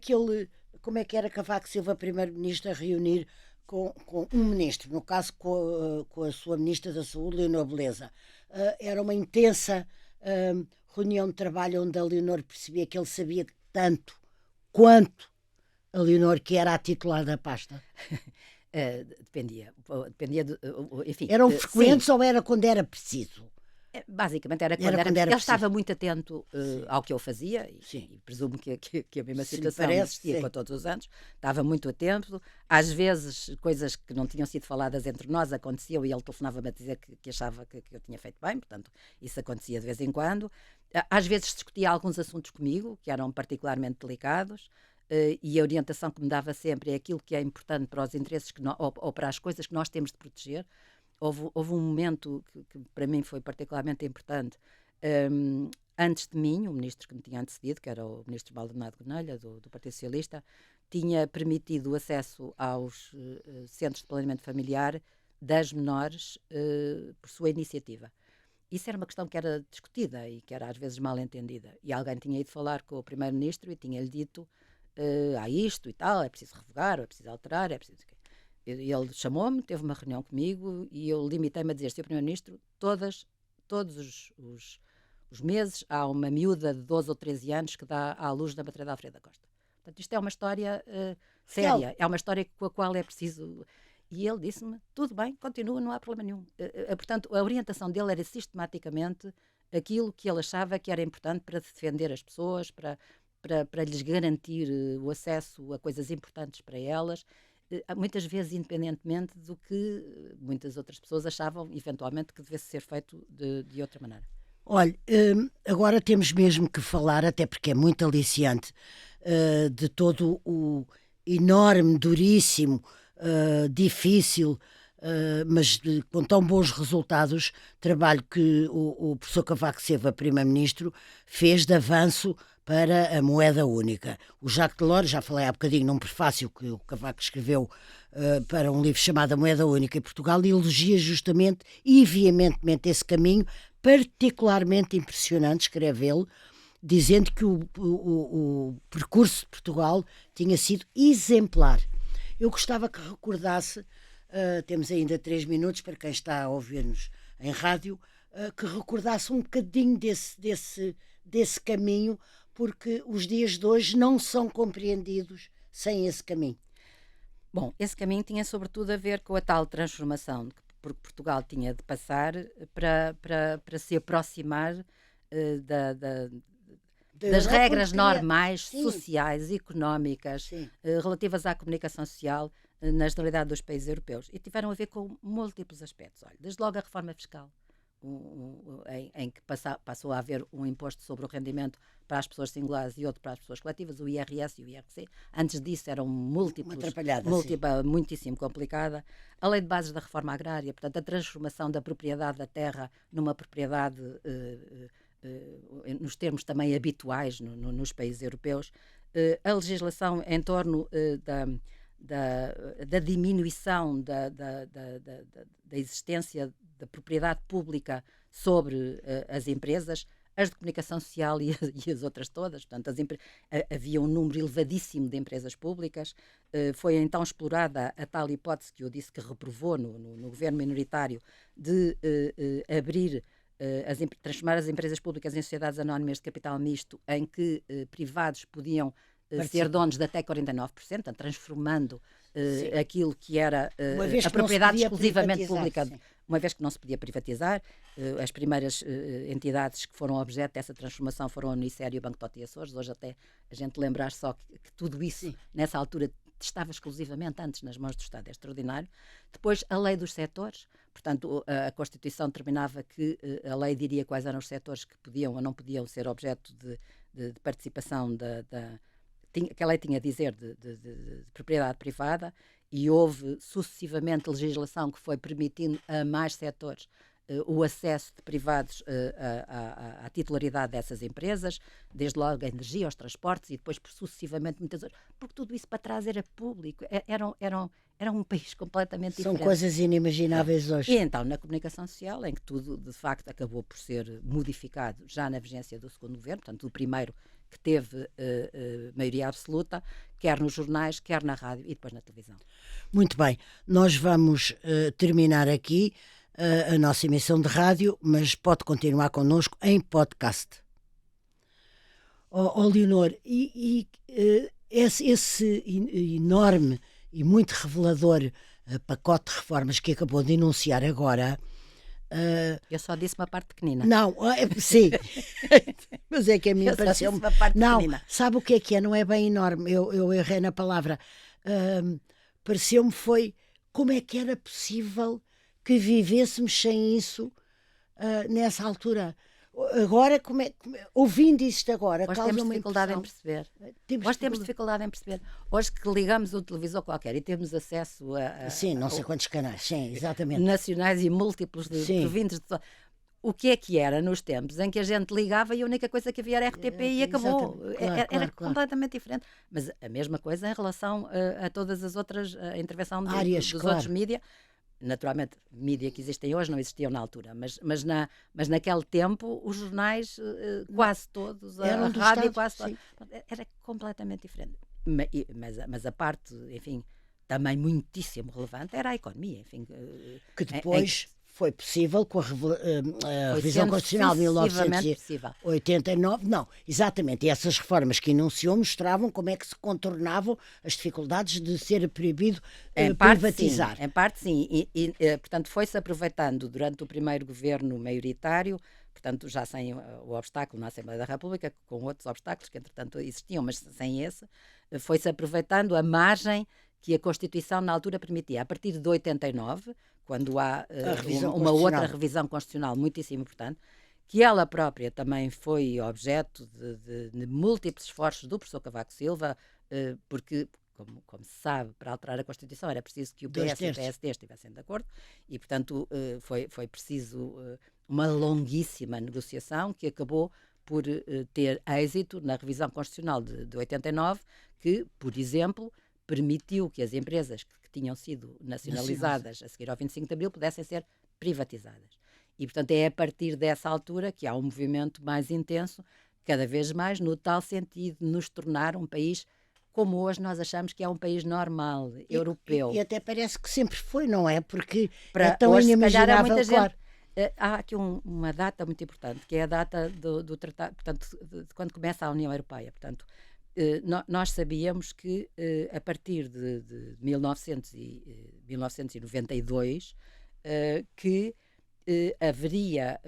que era Cavaco Silva, primeiro-ministro, a reunir com um ministro, no caso com a sua ministra da Saúde, Leonor Beleza. Era uma intensa reunião de trabalho onde a Leonor percebia que ele sabia tanto quanto a Leonor, que era a titular da pasta. Dependia enfim. Eram frequentes ou era quando era preciso? Basicamente era quando era ele estava muito atento ao que eu fazia e presumo que a mesma situação existia com todos os anos. Estava muito atento. Às vezes coisas que não tinham sido faladas entre nós aconteciam e ele telefonava-me a dizer que achava que eu tinha feito bem, portanto isso acontecia de vez em quando. Às vezes discutia alguns assuntos comigo que eram particularmente delicados. E a orientação que me dava sempre é aquilo que é importante para os interesses ou para as coisas que nós temos de proteger. Houve um momento que para mim foi particularmente importante. Antes de mim, o ministro que me tinha antecedido, que era o ministro Maldonado Gonelha, do Partido Socialista, tinha permitido o acesso aos centros de planeamento familiar das menores por sua iniciativa. Isso era uma questão que era discutida e que era às vezes mal entendida. E alguém tinha ido falar com o primeiro-ministro e tinha-lhe dito há isto e tal, é preciso revogar, é preciso alterar, é preciso... Ele chamou-me, teve uma reunião comigo e eu limitei-me a dizer, Sr. Primeiro-Ministro, todos os meses há uma miúda de 12 ou 13 anos que dá à luz na maternidade Alfredo da Costa. Portanto, isto é uma história séria, é uma história com a qual é preciso... E ele disse-me, tudo bem, continua, não há problema nenhum. Portanto, a orientação dele era sistematicamente aquilo que ele achava que era importante para defender as pessoas, para para lhes garantir o acesso a coisas importantes para elas, muitas vezes independentemente do que muitas outras pessoas achavam, eventualmente, que devesse ser feito de outra maneira. Olha, agora temos mesmo que falar, até porque é muito aliciante, de todo o enorme, duríssimo, difícil, mas com tão bons resultados, trabalho que o professor Cavaco Silva, primeiro-ministro, fez de avanço para a moeda única. O Jacques Delors, já falei há bocadinho num prefácio que o Cavaco escreveu para um livro chamado A Moeda Única em Portugal, e elogia justamente e veementemente esse caminho, particularmente impressionante, escreve ele, dizendo que o percurso de Portugal tinha sido exemplar. Eu gostava que recordasse, temos ainda 3 minutos para quem está a ouvir-nos em rádio, que recordasse um bocadinho desse caminho, porque os dias de hoje não são compreendidos sem esse caminho. Bom, esse caminho tinha sobretudo a ver com a tal transformação porque Portugal tinha de passar para se aproximar das regras normais, sociais, económicas, relativas à comunicação social na generalidade dos países europeus. E tiveram a ver com múltiplos aspectos. Olha, desde logo a reforma fiscal, em que passou a haver um imposto sobre o rendimento para as pessoas singulares e outro para as pessoas coletivas, o IRS e o IRC. Antes disso eram múltiplos, muitíssimo complicada. A lei de bases da reforma agrária, portanto, a transformação da propriedade da terra numa propriedade nos termos também habituais nos países europeus. A legislação em torno da diminuição da existência da propriedade pública sobre as empresas, as de comunicação social e as outras todas. Portanto, havia um número elevadíssimo de empresas públicas. Foi então explorada a tal hipótese que eu disse que reprovou no governo minoritário de transformar as empresas públicas em sociedades anónimas de capital misto, em que privados podiam ser donos de até 49%, portanto, transformando aquilo que era a propriedade exclusivamente pública, uma vez que não se podia privatizar. As primeiras entidades que foram objeto dessa transformação foram a Unicério e o Banco Toti Açores. Hoje até a gente lembrar só que tudo isso, nessa altura, estava exclusivamente antes nas mãos do Estado. É extraordinário. Depois, a lei dos setores. Portanto, a Constituição determinava que a lei diria quais eram os setores que podiam ou não podiam ser objeto de participação que a lei tinha a dizer de propriedade privada, e houve sucessivamente legislação que foi permitindo a mais setores o acesso de privados à titularidade dessas empresas, desde logo a energia, aos transportes, e depois sucessivamente muitas outras, porque tudo isso para trás era público, era um país completamente diferente. São coisas inimagináveis hoje. E então, na comunicação social, em que tudo, de facto, acabou por ser modificado já na vigência do segundo governo, portanto, do primeiro que teve maioria absoluta, quer nos jornais, quer na rádio e depois na televisão. Muito bem, nós vamos terminar aqui a nossa emissão de rádio, mas pode continuar connosco em podcast. Leonor, esse enorme e muito revelador pacote de reformas que acabou de enunciar agora... eu só disse uma parte pequenina. Não, sim, mas é que a mim pareceu-me... Não, sabe o que é? Não é bem enorme, eu errei na palavra. Pareceu-me como é que era possível que vivêssemos sem isso nessa altura. Agora, ouvindo isto agora, hoje temos dificuldade em perceber. Temos dificuldade em perceber. Hoje que ligamos um televisor qualquer e temos acesso a sim, não sei quantos canais, sim, exatamente. Nacionais e múltiplos provindos de... O que é que era nos tempos em que a gente ligava e a única coisa que havia era RTP e acabou. Era completamente diferente. Mas a mesma coisa em relação a todas as outras, a intervenção dos outros mídias. Naturalmente, mídia que existem hoje não existiam na altura, mas naquele tempo os jornais quase todos, a rádio quase todos, era completamente diferente. Mas a parte, enfim, também muitíssimo relevante era a economia, enfim. Que depois foi possível com a revisão constitucional de 1989. Não, exatamente. E essas reformas que enunciou mostravam como é que se contornavam as dificuldades de ser proibido privatizar. Em parte, sim. E, portanto, foi-se aproveitando durante o primeiro governo maioritário portanto, já sem o obstáculo na Assembleia da República, com outros obstáculos que, entretanto, existiam, mas sem esse, foi-se aproveitando a margem que a Constituição na altura permitia. A partir de 89, quando há uma outra revisão constitucional muitíssimo importante, que ela própria também foi objeto de múltiplos esforços do professor Cavaco Silva, porque, como se sabe, para alterar a Constituição era preciso que o PS e o PSD estivessem de acordo, e, portanto, foi preciso uma longuíssima negociação que acabou por ter êxito na revisão constitucional de 89, que, por exemplo, permitiu que as empresas que tinham sido nacionalizadas a seguir ao 25 de Abril pudessem ser privatizadas. E, portanto, é a partir dessa altura que há um movimento mais intenso, cada vez mais, no tal sentido de nos tornar um país como hoje nós achamos que é um país normal, europeu. E até parece que sempre foi, não é? Porque é tão hoje, inimaginável, claro. Há aqui uma data muito importante, que é a data do tratado, portanto, de quando começa a União Europeia. Portanto, nós sabíamos que a partir de 1992 que haveria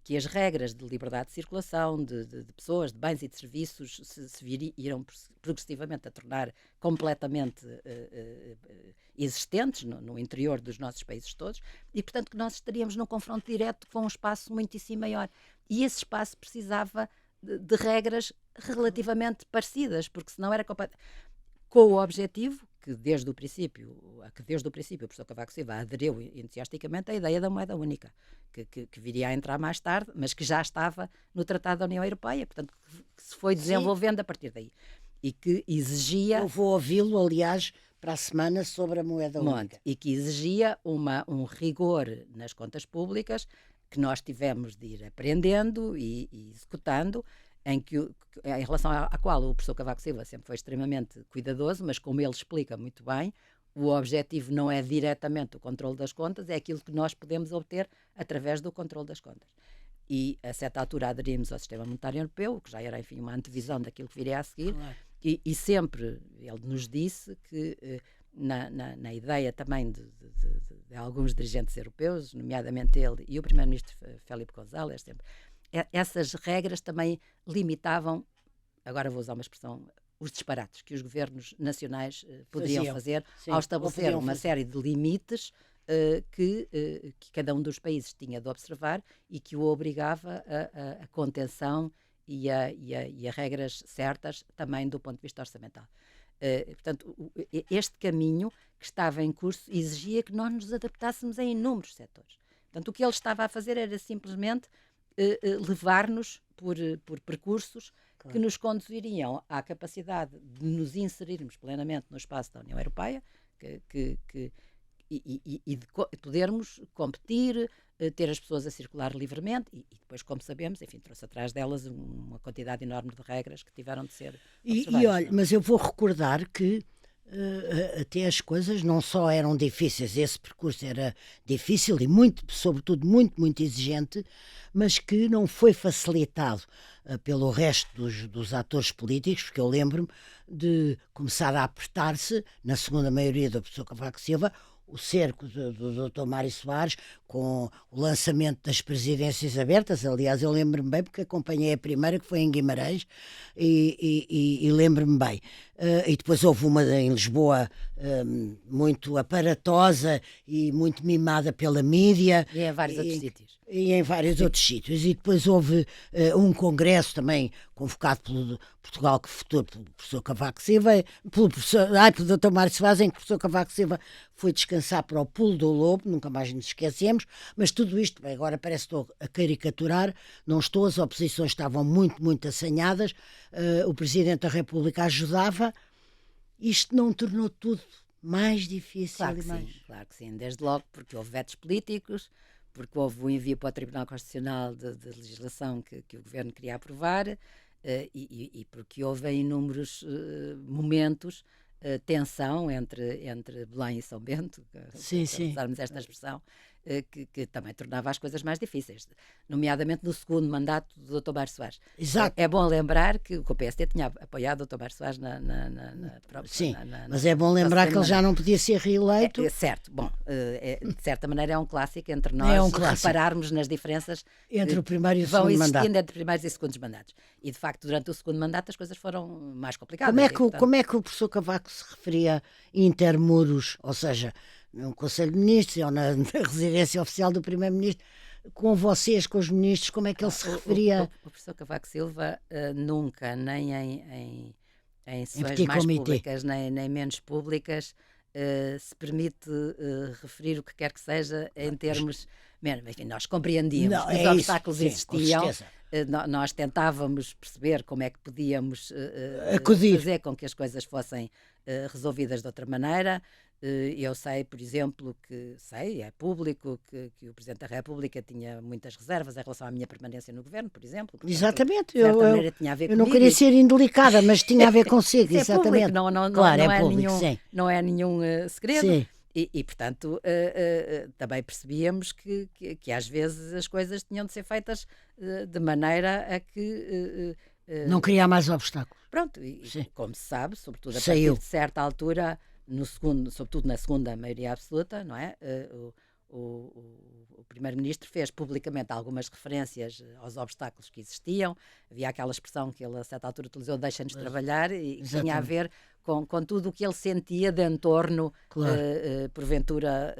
que as regras de liberdade de circulação de pessoas, de bens e de serviços iriam progressivamente a tornar completamente existentes no interior dos nossos países todos, e portanto que nós estaríamos num confronto direto com um espaço muitíssimo maior. E esse espaço precisava de regras relativamente parecidas, porque senão era com o objetivo que desde o princípio o professor Cavaco Silva aderiu entusiasticamente à ideia da moeda única, que viria a entrar mais tarde, mas que já estava no Tratado da União Europeia, portanto, que se foi desenvolvendo a partir daí. E que exigia... Eu vou ouvi-lo, aliás, para a semana sobre a moeda única. E que exigia um rigor nas contas públicas que nós tivemos de ir aprendendo e executando, em relação à qual o professor Cavaco Silva sempre foi extremamente cuidadoso, mas como ele explica muito bem, o objetivo não é diretamente o controle das contas, é aquilo que nós podemos obter através do controle das contas. E, a certa altura, aderimos ao Sistema Monetário Europeu, que já era, enfim, uma antevisão daquilo que viria a seguir, claro. E sempre ele nos disse que, na ideia também de alguns dirigentes europeus, nomeadamente ele e o primeiro-ministro Felipe González, sempre, essas regras também limitavam, agora vou usar uma expressão, os disparates que os governos nacionais poderiam fazer, sim, ao estabelecer uma série de limites que cada um dos países tinha de observar e que o obrigava a contenção e a regras certas também do ponto de vista orçamental. Portanto, este caminho que estava em curso exigia que nós nos adaptássemos a inúmeros setores. Portanto, o que ele estava a fazer era simplesmente levar-nos por percursos, claro, que nos conduziriam à capacidade de nos inserirmos plenamente no espaço da União Europeia e de podermos competir, ter as pessoas a circular livremente e depois, como sabemos, enfim, trouxe atrás delas uma quantidade enorme de regras que tiveram de ser observadas. E olha, mas eu vou recordar que até as coisas não só eram difíceis, esse percurso era difícil e sobretudo muito exigente, mas que não foi facilitado pelo resto dos atores políticos, porque eu lembro-me de começar a apertar-se, na segunda maioria do professor Cavaco Silva, o cerco do Dr. Mário Soares, com o lançamento das presidências abertas. Aliás, eu lembro-me bem, porque acompanhei a primeira, que foi em Guimarães, e lembro-me bem. E depois houve uma em Lisboa muito aparatosa e muito mimada pela mídia. E em vários outros sítios. E em vários outros sítios. E depois houve um congresso também convocado pelo Portugal que Futuro, pelo professor Cavaco Silva, pelo Dr. Mário Soares, em que o professor Cavaco Silva foi descansar para o Pulo do Lobo, nunca mais nos esquecemos, mas tudo isto, bem, agora parece que estou a caricaturar, não estou, as oposições estavam muito assanhadas, o Presidente da República ajudava, isto não tornou tudo mais difícil. Claro que sim, desde logo, porque houve vetos políticos, porque houve o envio para o Tribunal Constitucional de legislação que o Governo queria aprovar, e porque houve em inúmeros momentos tensão entre Belém e São Bento, para usarmos esta expressão, que também tornava as coisas mais difíceis, nomeadamente no segundo mandato do Dr. Mário Soares. Exato. É bom lembrar que o PSD tinha apoiado o Dr. Mário Soares Sim, mas é bom lembrar que ele já não podia ser reeleito. Certo, bom, de certa maneira é um clássico entre nós repararmos nas diferenças entre o primeiro e o vão segundo existindo mandato. entre primeiros e segundos mandatos. E de facto, durante o segundo mandato as coisas foram mais complicadas. Como é que o professor Cavaco se referia intermuros, ou seja, no Conselho de Ministros ou na residência oficial do Primeiro-Ministro, com vocês, com os ministros, como é que ele se referia? O professor Cavaco Silva nunca, nem em sessões petit mais comité públicas, nem menos públicas, se permite referir o que quer que seja em termos... Enfim, nós compreendíamos que os obstáculos sim, existiam, nós tentávamos perceber como é que podíamos fazer com que as coisas fossem resolvidas de outra maneira. Eu sei, por exemplo, é público, que o Presidente da República tinha muitas reservas em relação à minha permanência no Governo, por exemplo. Portanto, exatamente, de certa maneira tinha a ver comigo. Não queria ser indelicada, mas tinha a ver consigo, exatamente. Público, claro, não é público, nenhum, sim. Não é nenhum segredo. Sim. E portanto, também percebíamos que às vezes as coisas tinham de ser feitas de maneira a que... não criar mais obstáculos. Pronto, como se sabe, sobretudo a Saiu. partir de certa altura, sobretudo na segunda maioria absoluta, não é? O Primeiro-Ministro fez publicamente algumas referências aos obstáculos que existiam. Havia aquela expressão que ele a certa altura utilizou, deixa-nos trabalhar, e tinha a ver com tudo o que ele sentia de entorno, claro. Porventura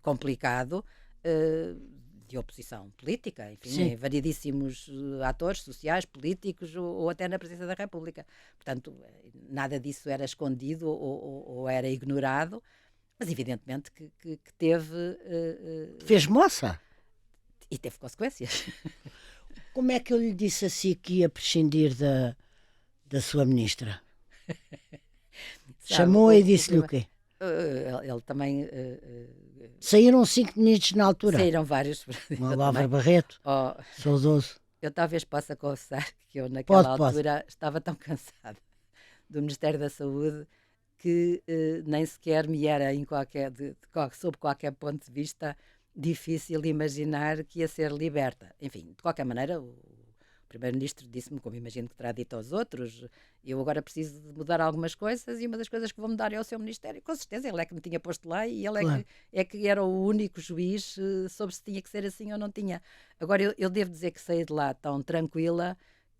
complicado, de oposição política, enfim, em variedíssimos atores sociais, políticos ou até na Presidência da República. Portanto, nada disso era escondido ou era ignorado, mas evidentemente que teve... Fez moça? E teve consequências. Como é que eu lhe disse assim que ia prescindir da sua ministra? Chamou e disse-lhe o quê? Ele também... Saíram 5 ministros na altura. Saíram vários. O Álvaro Barreto, saudoso. Eu talvez possa confessar que eu naquela altura estava tão cansada do Ministério da Saúde que nem sequer me era sob qualquer ponto de vista difícil imaginar que ia ser liberta. Enfim, de qualquer maneira, o Primeiro-Ministro disse-me, como imagino que terá dito aos outros, eu agora preciso de mudar algumas coisas e uma das coisas que vou mudar é o seu Ministério. Com certeza, ele é que me tinha posto lá e ele claro. é que era o único juiz sobre se tinha que ser assim ou não tinha. Agora, eu devo dizer que saí de lá tão tranquila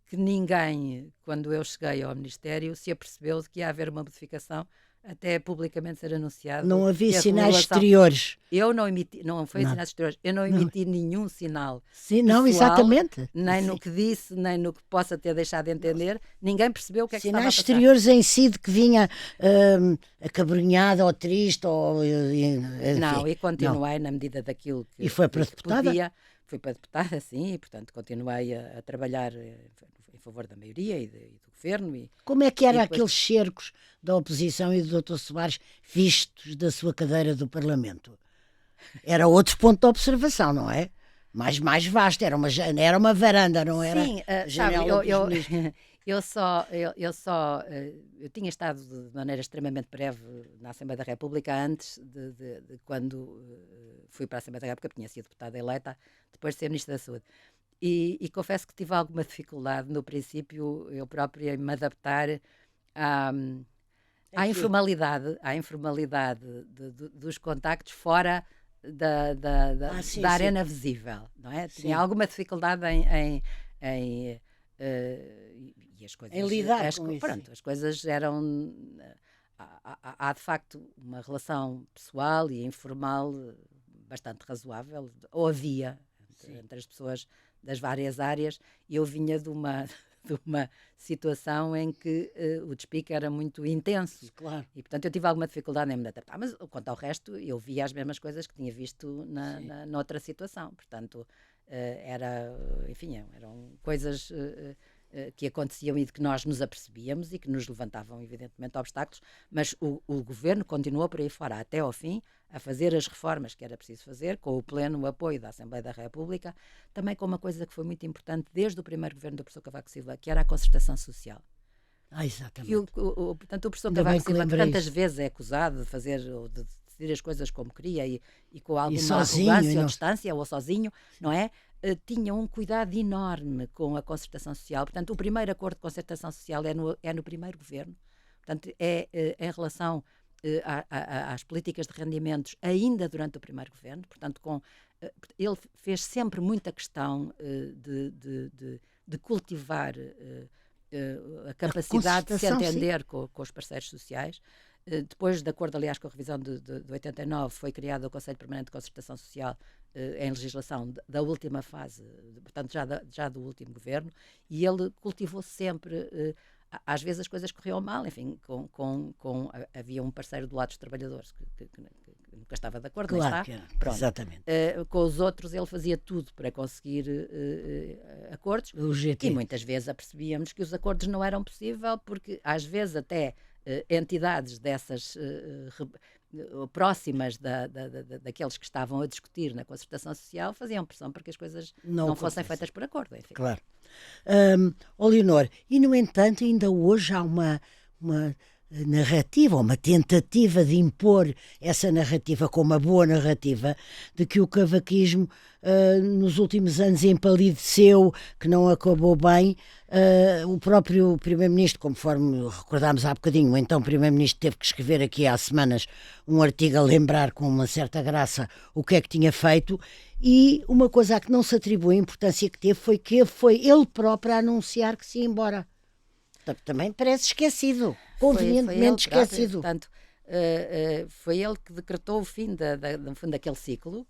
que ninguém, quando eu cheguei ao Ministério, se apercebeu de que ia haver uma modificação até publicamente ser anunciado. Não havia sinais exteriores. Eu não emiti, não foi sinais exteriores, eu não emiti nenhum sinal. Sim, não, pessoal, exatamente. Nem no que disse, nem no que possa ter deixado de entender. Ninguém percebeu o que é que estava a passar. Sinais exteriores em si de que vinha acabrunhada ou triste ou... Enfim, não, e continuei na medida daquilo que, e foi para que podia. Fui para deputada, sim, e portanto continuei a trabalhar em favor da maioria e do governo. Como é que eram aqueles cercos da oposição e do Dr. Soares vistos da sua cadeira do Parlamento? Era outro ponto de observação, não é? Mais vasto, era uma varanda, não era? Sim, eu tinha estado de maneira extremamente breve na Assembleia da República antes de quando fui para a Assembleia da República, tinha sido deputada eleita, depois de ser Ministra da Saúde. E confesso que tive alguma dificuldade no princípio, eu própria, em me adaptar à informalidade dos contactos fora da arena visível, não é? Sim. Tinha alguma dificuldade em e as coisas... Em lidar com isso. Pronto, as coisas eram... Há de facto uma relação pessoal e informal bastante razoável, ou havia, entre as pessoas das várias áreas, e eu vinha de uma situação em que o despique era muito intenso. Claro. E, portanto, eu tive alguma dificuldade em me adaptar. Mas, quanto ao resto, eu via as mesmas coisas que tinha visto noutra situação. Portanto, eram coisas que aconteciam e de que nós nos apercebíamos e que nos levantavam, evidentemente, obstáculos, mas o governo continuou por aí fora, até ao fim, a fazer as reformas que era preciso fazer, com o pleno apoio da Assembleia da República, também com uma coisa que foi muito importante desde o primeiro governo do professor Cavaco Silva, que era a concertação social. Exatamente. Portanto, o professor Cavaco Silva, que tantas vezes é acusado de decidir as coisas como queria e com alguma sozinho, arrogância ou não... distância, ou sozinho, não é? Tinha um cuidado enorme com a concertação social. Portanto, o primeiro acordo de concertação social é no primeiro governo. Portanto, em relação às políticas de rendimentos ainda durante o primeiro governo. Portanto, ele fez sempre muita questão de cultivar a capacidade de se entender com os parceiros sociais. Depois de acordo, aliás, com a revisão de 89, foi criado o Conselho Permanente de Concertação Social em legislação da última fase, portanto já do último governo, e ele cultivou sempre, às vezes as coisas corriam mal, enfim, havia um parceiro do lado dos trabalhadores que nunca estava de acordo, claro, está. Pronto. Exatamente. Com os outros ele fazia tudo para conseguir acordos, e muitas vezes apercebíamos que os acordos não eram possíveis, porque às vezes até entidades dessas próximas daqueles que estavam a discutir na concertação social faziam pressão para que as coisas não fossem feitas por acordo. Enfim. Claro. Leonor, e no entanto ainda hoje há uma narrativa, uma tentativa de impor essa narrativa como uma boa narrativa, de que o cavaquismo nos últimos anos empalideceu, que não acabou bem. O próprio Primeiro-Ministro, conforme recordámos há bocadinho, então Primeiro-Ministro teve que escrever aqui há semanas um artigo a lembrar com uma certa graça o que é que tinha feito, e uma coisa a que não se atribui a importância que teve foi que foi ele próprio a anunciar que se ia embora. Também parece esquecido, convenientemente esquecido. Portanto, foi ele que decretou o fim daquele ciclo,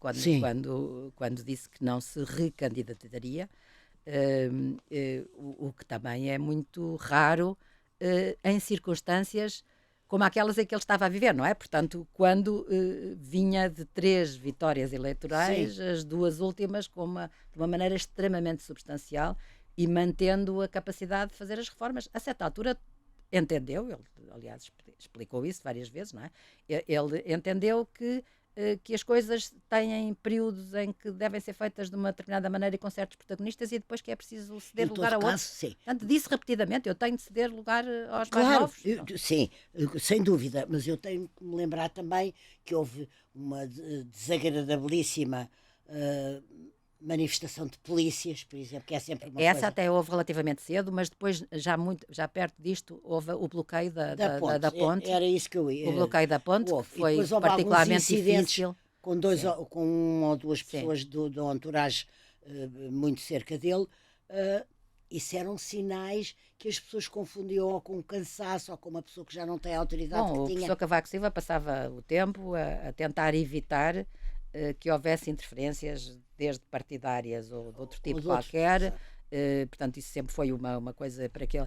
quando disse que não se recandidataria, o que também é muito raro em circunstâncias como aquelas em que ele estava a viver, não é? Portanto, quando vinha de 3 vitórias eleitorais, as 2 últimas de uma maneira extremamente substancial, e mantendo a capacidade de fazer as reformas. A certa altura entendeu, ele aliás explicou isso várias vezes, não é? Ele entendeu que as coisas têm períodos em que devem ser feitas de uma determinada maneira e com certos protagonistas, e depois que é preciso ceder lugar a outros. Sim. Portanto, disse repetidamente, eu tenho de ceder lugar aos claro, mais novos. Sim, sem dúvida, mas eu tenho que me lembrar também que houve uma desagradabilíssima manifestação de polícias, por exemplo, que é sempre uma Essa coisa... até houve relativamente cedo, mas depois, já perto disto, houve o bloqueio da ponte. Era isso que eu ia... O bloqueio da ponte, houve. Que foi particularmente difícil. Com 1 ou 2 pessoas do entourage muito cerca dele, isso eram sinais que as pessoas confundiam ou com cansaço ou com uma pessoa que já não tem a autoridade que tinha. O professor Cavaco Silva passava o tempo a tentar evitar que houvesse interferências, desde partidárias ou de outro tipo qualquer. Portanto, isso sempre foi uma coisa para aquele...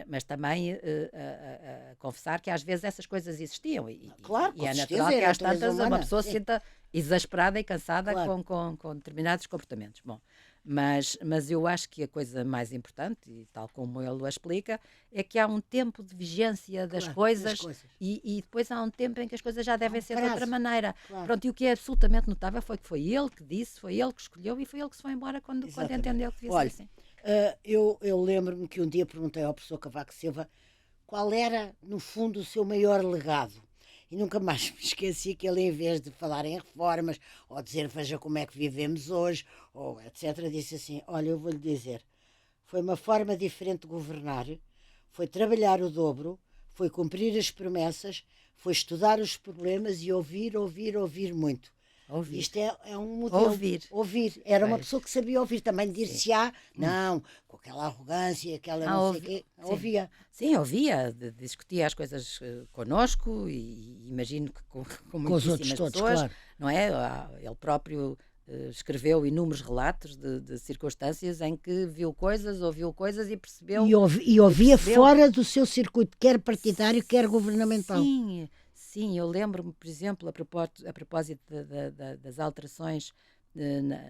mas também a confessar que às vezes essas coisas existiam. Claro, e é natural que às tantas uma pessoa se sinta exasperada e cansada, claro, com determinados comportamentos. Bom, mas eu acho que a coisa mais importante, e tal como ele o explica, é que há um tempo de vigência das coisas. E depois há um tempo em que as coisas já devem ser de outra maneira. Claro. Pronto, e o que é absolutamente notável foi que foi ele que disse, foi ele que escolheu e foi ele que se foi embora quando entendeu que devia ser assim. Eu lembro-me que um dia perguntei ao professor Cavaco Silva qual era, no fundo, o seu maior legado. E nunca mais me esqueci que ele, em vez de falar em reformas, ou dizer veja como é que vivemos hoje, ou etc., disse assim, olha, eu vou-lhe dizer, foi uma forma diferente de governar, foi trabalhar o dobro, foi cumprir as promessas, foi estudar os problemas e ouvir muito. Ouvir. Isto é um modelo. Ouvir. Era uma pessoa que sabia ouvir. Também dir-se-á, não, com aquela arrogância, aquela não sei o quê. Ouvia. Sim, ouvia. Discutia as coisas connosco e imagino que com os outros todos, pessoas. Claro. Não é? Ele próprio escreveu inúmeros relatos de circunstâncias em que viu coisas, ouviu coisas e percebeu... E ouvia fora do seu circuito, quer partidário, quer governamental. Sim, eu lembro-me, por exemplo, a propósito das alterações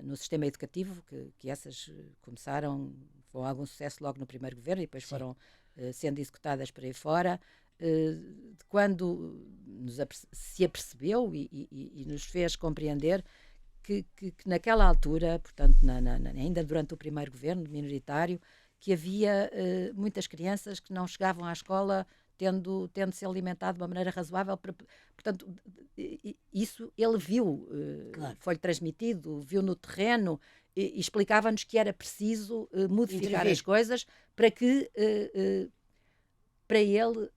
no sistema educativo, que essas começaram com algum sucesso logo no primeiro governo e depois foram sendo executadas por aí fora, de quando se apercebeu e nos fez compreender que naquela altura, portanto, ainda durante o primeiro governo minoritário, que havia muitas crianças que não chegavam à escola tendo-se alimentado de uma maneira razoável. Portanto, isso ele viu, Claro. foi-lhe transmitido, viu no terreno, e explicava-nos que era preciso modificar Intervir. as coisas para que, para ele,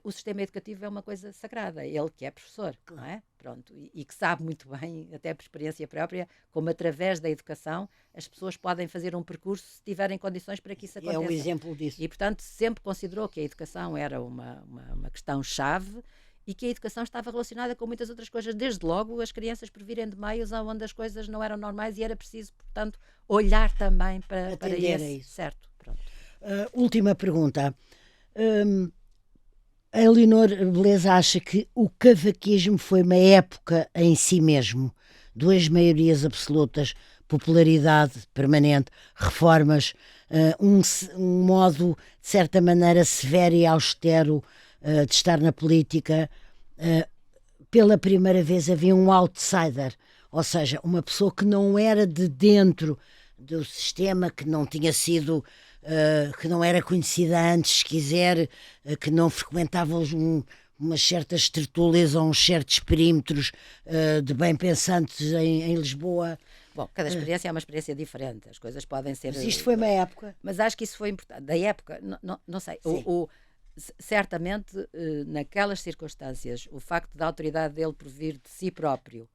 o sistema educativo é uma coisa sagrada. Ele que é professor, Claro. não é? Pronto, e que sabe muito bem, até por experiência própria, como através da educação as pessoas podem fazer um percurso se tiverem condições para que isso É aconteça. um exemplo disso. E, portanto, sempre considerou que a educação era uma questão-chave e que a educação estava relacionada com muitas outras coisas. Desde logo, as crianças por virem de meios onde as coisas não eram normais e era preciso, portanto, olhar também para Atender a esse. isso. Certo, pronto. Última pergunta. A Leonor Beleza acha que o cavaquismo foi uma época em si mesmo, duas maiorias absolutas, popularidade permanente, reformas, um modo, de certa maneira, severo e austero de estar na política. Pela primeira vez havia um outsider, ou seja, uma pessoa que não era de dentro do sistema, que não tinha sido, que não era conhecida antes, se quiser, que não frequentava umas certas tertúlias ou uns certos perímetros de bem-pensantes em Lisboa. Bom, cada experiência é uma experiência diferente, as coisas podem ser... Mas isto foi uma época. Mas acho que isso foi importante. Da época, não sei, certamente, naquelas circunstâncias, o facto da autoridade dele por vir de si próprio,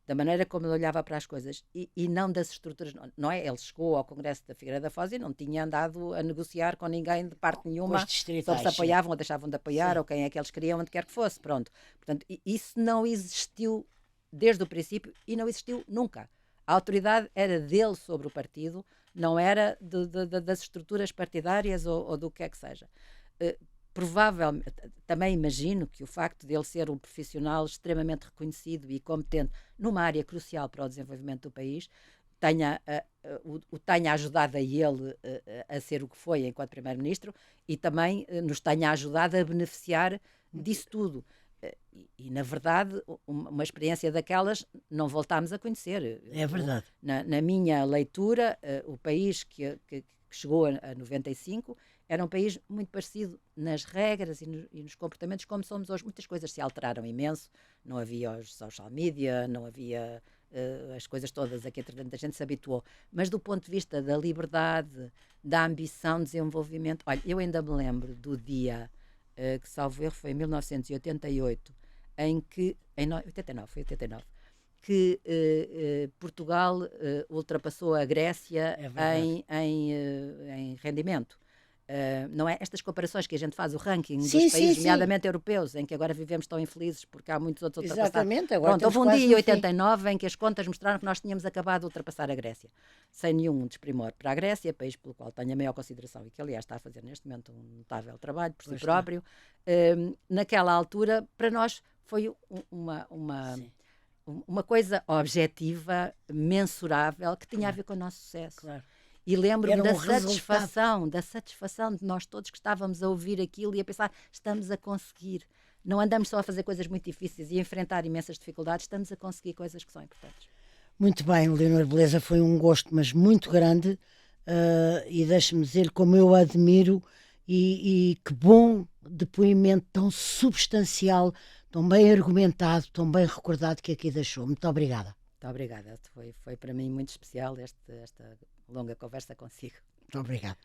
da maneira como ele olhava para as coisas e não das estruturas, não é? Ele chegou ao Congresso da Figueira da Foz e não tinha andado a negociar com ninguém de parte nenhuma sobre se apoiavam ou deixavam de apoiar, ou quem é que eles queriam, onde quer que fosse, pronto. Portanto, isso não existiu desde o princípio e não existiu nunca. A autoridade era dele sobre o partido, não era das estruturas partidárias ou do que é que seja. Provavelmente, também imagino que o facto de ele ser um profissional extremamente reconhecido e competente numa área crucial para o desenvolvimento do país tenha ajudado a ele a ser o que foi enquanto Primeiro-Ministro e também nos tenha ajudado a beneficiar disso tudo. E na verdade, uma experiência daquelas não voltámos a conhecer. É verdade. Na minha leitura, o país que chegou a 95 era um país muito parecido nas regras e nos comportamentos como somos hoje. Muitas coisas se alteraram imenso, não havia os social media, não havia as coisas todas a que entretanto a gente se habituou, mas do ponto de vista da liberdade, da ambição de desenvolvimento, olha, eu ainda me lembro do dia que, salvo erro, foi em 1988, em que, 89, que Portugal ultrapassou a Grécia em rendimento. Não é? Estas comparações que a gente faz, o ranking dos países, nomeadamente europeus, em que agora vivemos tão infelizes porque há muitos outros ultrapassados. Exatamente. Agora pronto, houve um dia em 89 em que as contas mostraram que nós tínhamos acabado de ultrapassar a Grécia. Sem nenhum desprimor para a Grécia, país pelo qual tenho a maior consideração e que, aliás, está a fazer neste momento um notável trabalho por si próprio. Naquela altura, para nós, foi uma coisa objetiva, mensurável, que tinha a ver com o nosso sucesso. Claro. E lembro-me da satisfação de nós todos que estávamos a ouvir aquilo e a pensar, estamos a conseguir. Não andamos só a fazer coisas muito difíceis e a enfrentar imensas dificuldades, estamos a conseguir coisas que são importantes. Muito bem, Leonor Beleza, foi um gosto, mas muito grande, e deixe-me dizer como eu a admiro e que bom depoimento tão substancial, tão bem argumentado, tão bem recordado que aqui deixou. Muito obrigada. Muito obrigada. Foi para mim muito especial esta longa conversa consigo. Muito obrigada.